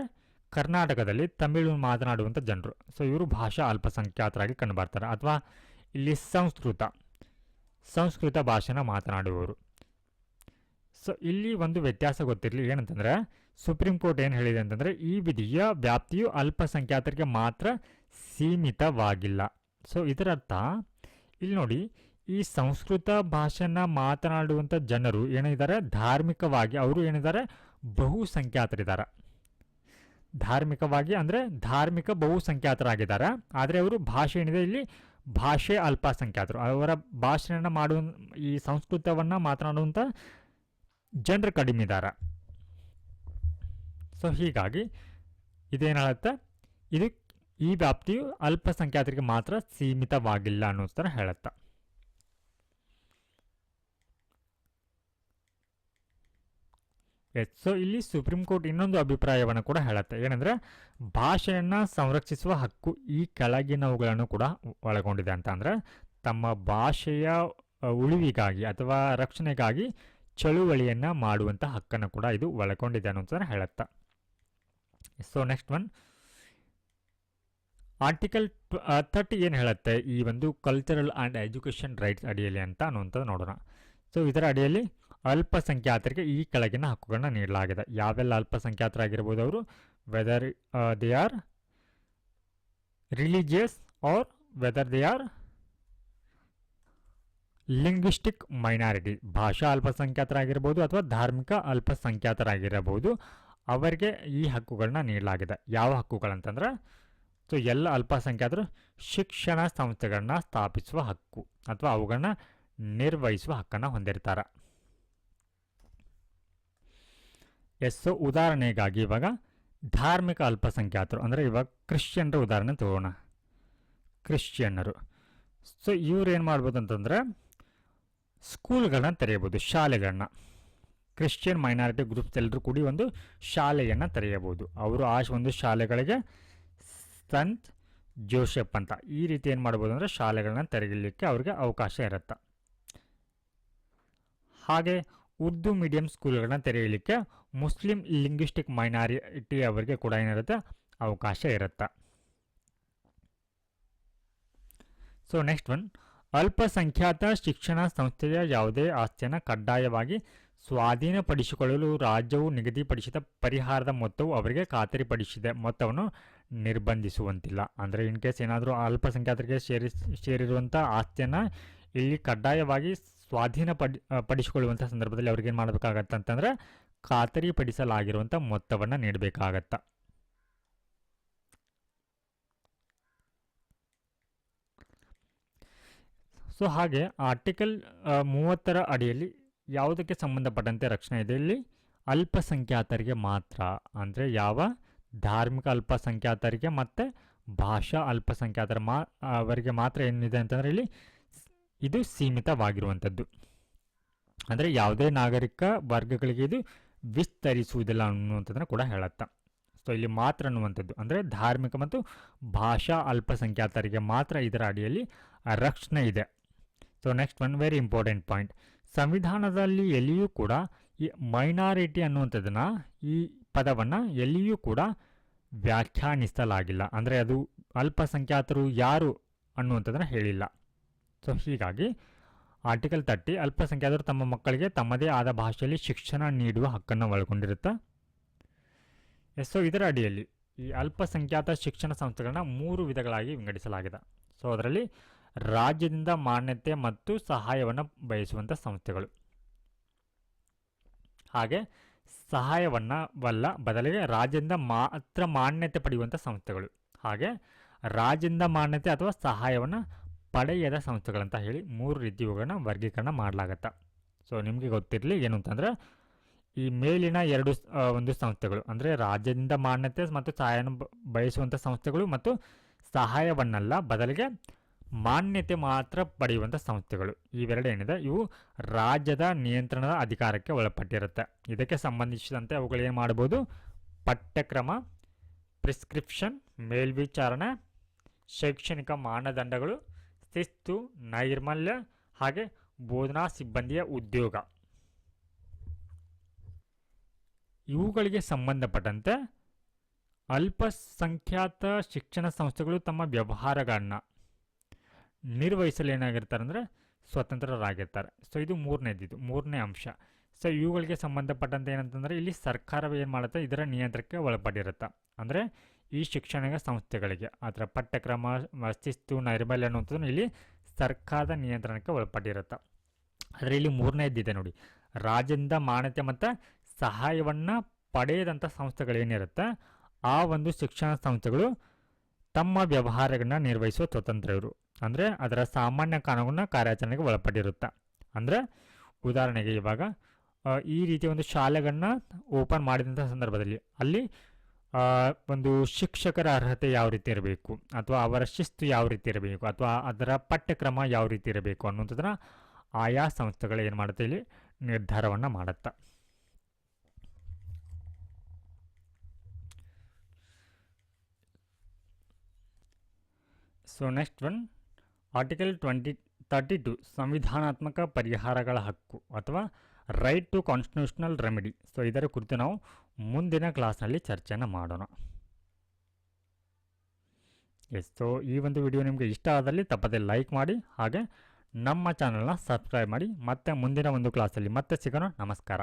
ಕರ್ನಾಟಕದಲ್ಲಿ ತಮಿಳು ಮಾತನಾಡುವಂಥ ಜನರು. ಸೊ ಇವರು ಭಾಷಾ ಅಲ್ಪಸಂಖ್ಯಾತರಾಗಿ ಕಂಡುಬರ್ತಾರೆ. ಅಥವಾ ಇಲ್ಲಿ ಸಂಸ್ಕೃತ ಭಾಷೆನ ಮಾತನಾಡುವವರು. ಸೊ ಇಲ್ಲಿ ಒಂದು ವ್ಯತ್ಯಾಸ ಗೊತ್ತಿರಲಿ, ಏನಂತಂದರೆ ಸುಪ್ರೀಂ ಕೋರ್ಟ್ ಏನು ಹೇಳಿದೆ ಅಂತಂದರೆ ಈ ವಿಧಿಯ ವ್ಯಾಪ್ತಿಯು ಅಲ್ಪಸಂಖ್ಯಾತರಿಗೆ ಮಾತ್ರ ಸೀಮಿತವಾಗಿಲ್ಲ. ಸೊ ಇದರರ್ಥ ಇಲ್ಲಿ ನೋಡಿ, ಈ ಸಂಸ್ಕೃತ ಭಾಷೆನ ಮಾತನಾಡುವಂಥ ಜನರು ಏನಿದ್ದಾರೆ, ಧಾರ್ಮಿಕವಾಗಿ ಅವರು ಏನಿದ್ದಾರೆ, ಬಹುಸಂಖ್ಯಾತರಿದ್ದಾರೆ. ಧಾರ್ಮಿಕವಾಗಿ ಅಂದರೆ ಧಾರ್ಮಿಕ ಬಹುಸಂಖ್ಯಾತರಾಗಿದ್ದಾರೆ. ಆದರೆ ಅವರು ಭಾಷೆ ಏನಿದೆ ಇಲ್ಲಿ ಭಾಷೆ ಅಲ್ಪಸಂಖ್ಯಾತರು. ಅವರ ಭಾಷೆಯನ್ನು ಮಾಡುವ ಈ ಸಂಸ್ಕೃತವನ್ನು ಮಾತನಾಡುವಂಥ ಜನರು ಕಡಿಮೆ ಇದ್ದಾರೆ. ಸೊ ಹೀಗಾಗಿ ಇದೇನಾಗುತ್ತೆ, ಇದು ಈ ವ್ಯಾಪ್ತಿಯು ಅಲ್ಪಸಂಖ್ಯಾತರಿಗೆ ಮಾತ್ರ ಸೀಮಿತವಾಗಿಲ್ಲ ಅನ್ನೋ ಥರ ಹೇಳುತ್ತೆ. ಸೊ ಇಲ್ಲಿ ಸುಪ್ರೀಂ ಕೋರ್ಟ್ ಇನ್ನೊಂದು ಅಭಿಪ್ರಾಯವನ್ನು ಕೂಡ ಹೇಳುತ್ತೆ, ಏನಂದರೆ ಭಾಷೆಯನ್ನು ಸಂರಕ್ಷಿಸುವ ಹಕ್ಕು ಈ ಕೆಳಗಿನವುಗಳನ್ನು ಕೂಡ ಒಳಗೊಂಡಿದೆ ಅಂತ. ಅಂದರೆ ತಮ್ಮ ಭಾಷೆಯ ಉಳಿವಿಗಾಗಿ ಅಥವಾ ರಕ್ಷಣೆಗಾಗಿ ಚಳುವಳಿಯನ್ನು ಮಾಡುವಂಥ ಹಕ್ಕನ್ನು ಕೂಡ ಇದು ಒಳಗೊಂಡಿದೆ ಅನ್ನೋದನ್ನು ಹೇಳುತ್ತೆ. ಸೊ ನೆಕ್ಸ್ಟ್ ಒನ್, ಆರ್ಟಿಕಲ್ 30 ಏನು ಹೇಳುತ್ತೆ ಈ ಒಂದು ಕಲ್ಚರಲ್ ಆ್ಯಂಡ್ ಎಜುಕೇಷನ್ ರೈಟ್ಸ್ ಅಡಿಯಲ್ಲಿ ಅಂತ ಅನ್ನುವಂಥದ್ದು ನೋಡೋಣ. ಸೊ ಇದರ ಅಡಿಯಲ್ಲಿ ಅಲ್ಪಸಂಖ್ಯಾತರಿಗೆ ಈ ಕೆಳಗಿನ ಹಕ್ಕುಗಳನ್ನ ನೀಡಲಾಗಿದೆ. ಯಾವೆಲ್ಲ ಅಲ್ಪಸಂಖ್ಯಾತರಾಗಿರ್ಬೋದು ಅವರು, whether they are religious or whether they are linguistic minority, ಭಾಷಾ ಅಲ್ಪಸಂಖ್ಯಾತರಾಗಿರ್ಬೋದು ಅಥವಾ ಧಾರ್ಮಿಕ ಅಲ್ಪಸಂಖ್ಯಾತರಾಗಿರಬಹುದು, ಅವರಿಗೆ ಈ ಹಕ್ಕುಗಳನ್ನ ನೀಡಲಾಗಿದೆ. ಯಾವ ಹಕ್ಕುಗಳಂತಂದ್ರೆ, ಸೊ ಎಲ್ಲ ಅಲ್ಪಸಂಖ್ಯಾತರು ಶಿಕ್ಷಣ ಸಂಸ್ಥೆಗಳನ್ನ ಸ್ಥಾಪಿಸುವ ಹಕ್ಕು ಅಥವಾ ಅವುಗಳನ್ನ ನಿರ್ವಹಿಸುವ ಹಕ್ಕನ್ನು ಹೊಂದಿರ್ತಾರೆ. ಸೊ ಉದಾಹರಣೆಗಾಗಿ ಇವಾಗ ಧಾರ್ಮಿಕ ಅಲ್ಪಸಂಖ್ಯಾತರು ಅಂದರೆ ಇವಾಗ ಕ್ರಿಶ್ಚಿಯನ್ರ ಉದಾಹರಣೆ ತಗೋಣ. ಕ್ರಿಶ್ಚಿಯನ್ನರು, ಸೊ ಇವ್ರು ಏನು ಮಾಡ್ಬೋದು ಅಂತಂದರೆ ಸ್ಕೂಲ್ಗಳನ್ನ ತೆರೆಯಬಹುದು, ಶಾಲೆಗಳನ್ನ. ಕ್ರಿಶ್ಚಿಯನ್ ಮೈನಾರಿಟಿ ಗ್ರೂಪ್ಸ್ ಎಲ್ಲರೂ ಕೂಡಿ ಒಂದು ಶಾಲೆಯನ್ನು ತೆರೆಯಬಹುದು. ಅವರು ಆ ಒಂದು ಶಾಲೆಗಳಿಗೆ ಸಂತ್ ಜೋಸೆಫ್ ಅಂತ ಈ ರೀತಿ ಏನು ಮಾಡ್ಬೋದು ಅಂದರೆ ಶಾಲೆಗಳನ್ನ ತೆರೆಯಲಿಕ್ಕೆ ಅವ್ರಿಗೆ ಅವಕಾಶ ಇರುತ್ತೆ. ಹಾಗೆ ಉರ್ದು ಮೀಡಿಯಂ ಸ್ಕೂಲ್ಗಳನ್ನ ತೆರೆಯಲಿಕ್ಕೆ ಮುಸ್ಲಿಂ ಲಿಂಗ್ವಿಸ್ಟಿಕ್ ಮೈನಾರಿಟಿ ಅವರಿಗೆ ಕೂಡ ಏನಿರುತ್ತೆ, ಅವಕಾಶ ಇರುತ್ತೆ. ಸೊ ನೆಕ್ಸ್ಟ್ ಒನ್, ಅಲ್ಪಸಂಖ್ಯಾತ ಶಿಕ್ಷಣ ಸಂಸ್ಥೆಯ ಯಾವುದೇ ಆಸ್ತಿಯನ್ನು ಕಡ್ಡಾಯವಾಗಿ ಸ್ವಾಧೀನಪಡಿಸಿಕೊಳ್ಳಲು ರಾಜ್ಯವು ನಿಗದಿಪಡಿಸಿದ ಪರಿಹಾರದ ಮೊತ್ತವು ಅವರಿಗೆ ಖಾತರಿಪಡಿಸಿದ ಮೊತ್ತವನ್ನು ನಿರ್ಬಂಧಿಸುವಂತಿಲ್ಲ. ಅಂದರೆ ಇನ್ ಕೇಸ್ ಏನಾದರೂ ಅಲ್ಪಸಂಖ್ಯಾತರಿಗೆ ಸೇರಿರುವಂಥ ಆಸ್ತಿಯನ್ನು ಇಲ್ಲಿ ಕಡ್ಡಾಯವಾಗಿ ಪಡಿಸಿಕೊಳ್ಳುವಂಥ ಸಂದರ್ಭದಲ್ಲಿ ಅವ್ರಿಗೇನು ಮಾಡಬೇಕಾಗತ್ತೆ ಅಂತಂದರೆ ಖಾತರಿಪಡಿಸಲಾಗಿರುವಂಥ ಮೊತ್ತವನ್ನು ನೀಡಬೇಕಾಗತ್ತೆ. ಸೊ ಹಾಗೆ ಆರ್ಟಿಕಲ್ 30ರ ಅಡಿಯಲ್ಲಿ ಯಾವುದಕ್ಕೆ ಸಂಬಂಧಪಟ್ಟಂತೆ ರಕ್ಷಣೆ ಇದೆ, ಇಲ್ಲಿ ಅಲ್ಪಸಂಖ್ಯಾತರಿಗೆ ಮಾತ್ರ. ಅಂದರೆ ಯಾವ ಧಾರ್ಮಿಕ ಅಲ್ಪಸಂಖ್ಯಾತರಿಗೆ ಮತ್ತು ಭಾಷಾ ಅಲ್ಪಸಂಖ್ಯಾತರ ಅವರಿಗೆ ಮಾತ್ರ ಏನಿದೆ ಅಂತಂದರೆ ಇಲ್ಲಿ ಇದು ಸೀಮಿತವಾಗಿರುವಂಥದ್ದು. ಅಂದರೆ ಯಾವುದೇ ನಾಗರಿಕ ವರ್ಗಗಳಿಗೆ ಇದು ವಿಸ್ತರಿಸುವುದಿಲ್ಲ ಅನ್ನುವಂಥದ್ದನ್ನು ಕೂಡ ಹೇಳುತ್ತೆ. ಸೊ ಇಲ್ಲಿ ಮಾತ್ರ ಅನ್ನುವಂಥದ್ದು ಅಂದರೆ ಧಾರ್ಮಿಕ ಮತ್ತು ಭಾಷಾ ಅಲ್ಪಸಂಖ್ಯಾತರಿಗೆ ಮಾತ್ರ ಇದರ ಅಡಿಯಲ್ಲಿ ರಕ್ಷಣೆ ಇದೆ. So next one very important point, ಸಂವಿಧಾನದಲ್ಲಿ ಎಲ್ಲಿಯೂ ಕೂಡ ಈ ಮೈನಾರಿಟಿ ಅನ್ನುವಂಥದ್ದನ್ನು, ಈ ಪದವನ್ನು ಎಲ್ಲಿಯೂ ಕೂಡ ವ್ಯಾಖ್ಯಾನಿಸಲಾಗಿಲ್ಲ. ಅಂದರೆ ಅದು ಅಲ್ಪಸಂಖ್ಯಾತರು ಯಾರು ಅನ್ನುವಂಥದ್ದನ್ನು ಹೇಳಿಲ್ಲ. ಸೊ ಹೀಗಾಗಿ ಆರ್ಟಿಕಲ್ 30 ಅಲ್ಪಸಂಖ್ಯಾತರು ತಮ್ಮ ಮಕ್ಕಳಿಗೆ ತಮ್ಮದೇ ಆದ ಭಾಷೆಯಲ್ಲಿ ಶಿಕ್ಷಣ ನೀಡುವ ಹಕ್ಕನ್ನು ಒಳಗೊಂಡಿರುತ್ತೆ. ಸೊ ಇದರ ಅಡಿಯಲ್ಲಿ ಈ ಅಲ್ಪಸಂಖ್ಯಾತ ಶಿಕ್ಷಣ ಸಂಸ್ಥೆಗಳನ್ನ 3 ವಿಧಗಳಾಗಿ ವಿಂಗಡಿಸಲಾಗಿದೆ. ಸೊ ಅದರಲ್ಲಿ ರಾಜ್ಯದಿಂದ ಮಾನ್ಯತೆ ಮತ್ತು ಸಹಾಯವನ್ನು ಬಯಸುವಂಥ ಸಂಸ್ಥೆಗಳು, ಹಾಗೆ ಸಹಾಯವನ್ನವಲ್ಲ ಬದಲಿಗೆ ರಾಜ್ಯದಿಂದ ಮಾತ್ರ ಮಾನ್ಯತೆ ಪಡೆಯುವಂಥ ಸಂಸ್ಥೆಗಳು, ಹಾಗೆ ರಾಜ್ಯದಿಂದ ಮಾನ್ಯತೆ ಅಥವಾ ಸಹಾಯವನ್ನು ಪಡೆಯದ ಸಂಸ್ಥೆಗಳಂತ ಹೇಳಿ 3 ರೀತಿ ಇವುಗಳನ್ನ ವರ್ಗೀಕರಣ ಮಾಡಲಾಗತ್ತೆ. ಸೊ ನಿಮಗೆ ಗೊತ್ತಿರಲಿ ಏನು ಅಂತಂದರೆ, ಈ ಮೇಲಿನ ಒಂದು ಸಂಸ್ಥೆಗಳು ಅಂದರೆ ರಾಜ್ಯದಿಂದ ಮಾನ್ಯತೆ ಮತ್ತು ಸಹಾಯವನ್ನು ಬಯಸುವಂಥ ಸಂಸ್ಥೆಗಳು ಮತ್ತು ಸಹಾಯವನ್ನಲ್ಲ ಬದಲಿಗೆ ಮಾನ್ಯತೆ ಮಾತ್ರ ಪಡೆಯುವಂಥ ಸಂಸ್ಥೆಗಳು, ಇವೆರಡು ಏನಿದೆ ಇವು ರಾಜ್ಯದ ನಿಯಂತ್ರಣದ ಅಧಿಕಾರಕ್ಕೆ ಒಳಪಟ್ಟಿರುತ್ತೆ. ಇದಕ್ಕೆ ಸಂಬಂಧಿಸಿದಂತೆ ಅವುಗಳು ಏನು ಮಾಡ್ಬೋದು, ಪಠ್ಯಕ್ರಮ, ಪ್ರಿಸ್ಕ್ರಿಪ್ಷನ್, ಮೇಲ್ವಿಚಾರಣೆ, ಶೈಕ್ಷಣಿಕ ಮಾನದಂಡಗಳು, ಶಿಸ್ತು, ನೈರ್ಮಲ್ಯ, ಹಾಗೆ ಬೋಧನಾ ಸಿಬ್ಬಂದಿಯ ಉದ್ಯೋಗ, ಇವುಗಳಿಗೆ ಸಂಬಂಧಪಟ್ಟಂತೆ ಅಲ್ಪಸಂಖ್ಯಾತ ಶಿಕ್ಷಣ ಸಂಸ್ಥೆಗಳು ತಮ್ಮ ವ್ಯವಹಾರಗಳನ್ನು ನಿರ್ವಹಿಸಲು ಏನಾಗಿರ್ತಾರೆ ಅಂದರೆ ಸ್ವತಂತ್ರರಾಗಿರ್ತಾರೆ. ಸೊ ಇದು ಮೂರನೇ ಅಂಶ. ಸೊ ಇವುಗಳಿಗೆ ಸಂಬಂಧಪಟ್ಟಂತೆ ಏನಂತಂದರೆ ಇಲ್ಲಿ ಸರ್ಕಾರವೇ ಏನು ಮಾಡುತ್ತೆ, ಇದರ ನಿಯಂತ್ರಣಕ್ಕೆ ಒಳಪಟ್ಟಿರುತ್ತೆ. ಅಂದರೆ ಈ ಶಿಕ್ಷಣ ಸಂಸ್ಥೆಗಳಿಗೆ ಅದರ ಪಠ್ಯಕ್ರಮ, ಶಿಸ್ತು, ನೈರ್ಮಲ್ಯ ಅನ್ನುವಂಥದ್ದು ಇಲ್ಲಿ ಸರ್ಕಾರದ ನಿಯಂತ್ರಣಕ್ಕೆ ಒಳಪಟ್ಟಿರುತ್ತೆ. ಆದರೆ ಇಲ್ಲಿ ಮೂರನೇದಿದೆ ನೋಡಿ, ರಾಜ್ಯದಿಂದ ಮಾನ್ಯತೆ ಮತ್ತು ಸಹಾಯವನ್ನು ಪಡೆಯದಂಥ ಸಂಸ್ಥೆಗಳೇನಿರುತ್ತೆ ಆ ಒಂದು ಶಿಕ್ಷಣ ಸಂಸ್ಥೆಗಳು ತಮ್ಮ ವ್ಯವಹಾರಗಳನ್ನ ನಿರ್ವಹಿಸುವ ಸ್ವತಂತ್ರ ಇವರು. ಅಂದರೆ ಅದರ ಸಾಮಾನ್ಯ ಕಾನೂನಿನ ಕಾರ್ಯಾಚರಣೆಗೆ ಒಳಪಟ್ಟಿರುತ್ತೆ. ಅಂದರೆ ಉದಾಹರಣೆಗೆ ಇವಾಗ ಈ ರೀತಿಯ ಒಂದು ಶಾಲೆಗಳನ್ನ ಓಪನ್ ಮಾಡಿದಂಥ ಸಂದರ್ಭದಲ್ಲಿ ಅಲ್ಲಿ ಒಂದು ಶಿಕ್ಷಕರ ಅರ್ಹತೆ ಯಾವ ರೀತಿ ಇರಬೇಕು, ಅಥವಾ ಅವರ ಶಿಸ್ತು ಯಾವ ರೀತಿ ಇರಬೇಕು, ಅಥವಾ ಅದರ ಪಠ್ಯಕ್ರಮ ಯಾವ ರೀತಿ ಇರಬೇಕು ಅನ್ನುವಂಥದ್ದನ್ನ ಆಯಾ ಸಂಸ್ಥೆಗಳು ಏನು ಮಾಡುತ್ತೆ, ಇಲ್ಲಿ ನಿರ್ಧಾರವನ್ನು ಮಾಡುತ್ತೆ. ಸೊ ನೆಕ್ಸ್ಟ್ ಒನ್, ಆರ್ಟಿಕಲ್ 32 ಸಂವಿಧಾನಾತ್ಮಕ ಪರಿಹಾರಗಳ ಹಕ್ಕು ಅಥವಾ right to constitutional remedy. So ಇದರ ಕುರಿತು ನಾವು ಮುಂದಿನ ಕ್ಲಾಸ್ನಲ್ಲಿ ಚರ್ಚೆಯನ್ನು ಮಾಡೋಣ. ಸೊ ಈ ಒಂದು ವಿಡಿಯೋ ನಿಮಗೆ ಇಷ್ಟ ಆದಲ್ಲಿ ತಪ್ಪದೆ ಲೈಕ್ ಮಾಡಿ, ಹಾಗೆ ನಮ್ಮ ಚಾನಲ್ನ ಸಬ್ಸ್ಕ್ರೈಬ್ ಮಾಡಿ. ಮತ್ತೆ ಮುಂದಿನ ಒಂದು ಕ್ಲಾಸಲ್ಲಿ ಮತ್ತೆ ಸಿಗೋಣ. ನಮಸ್ಕಾರ.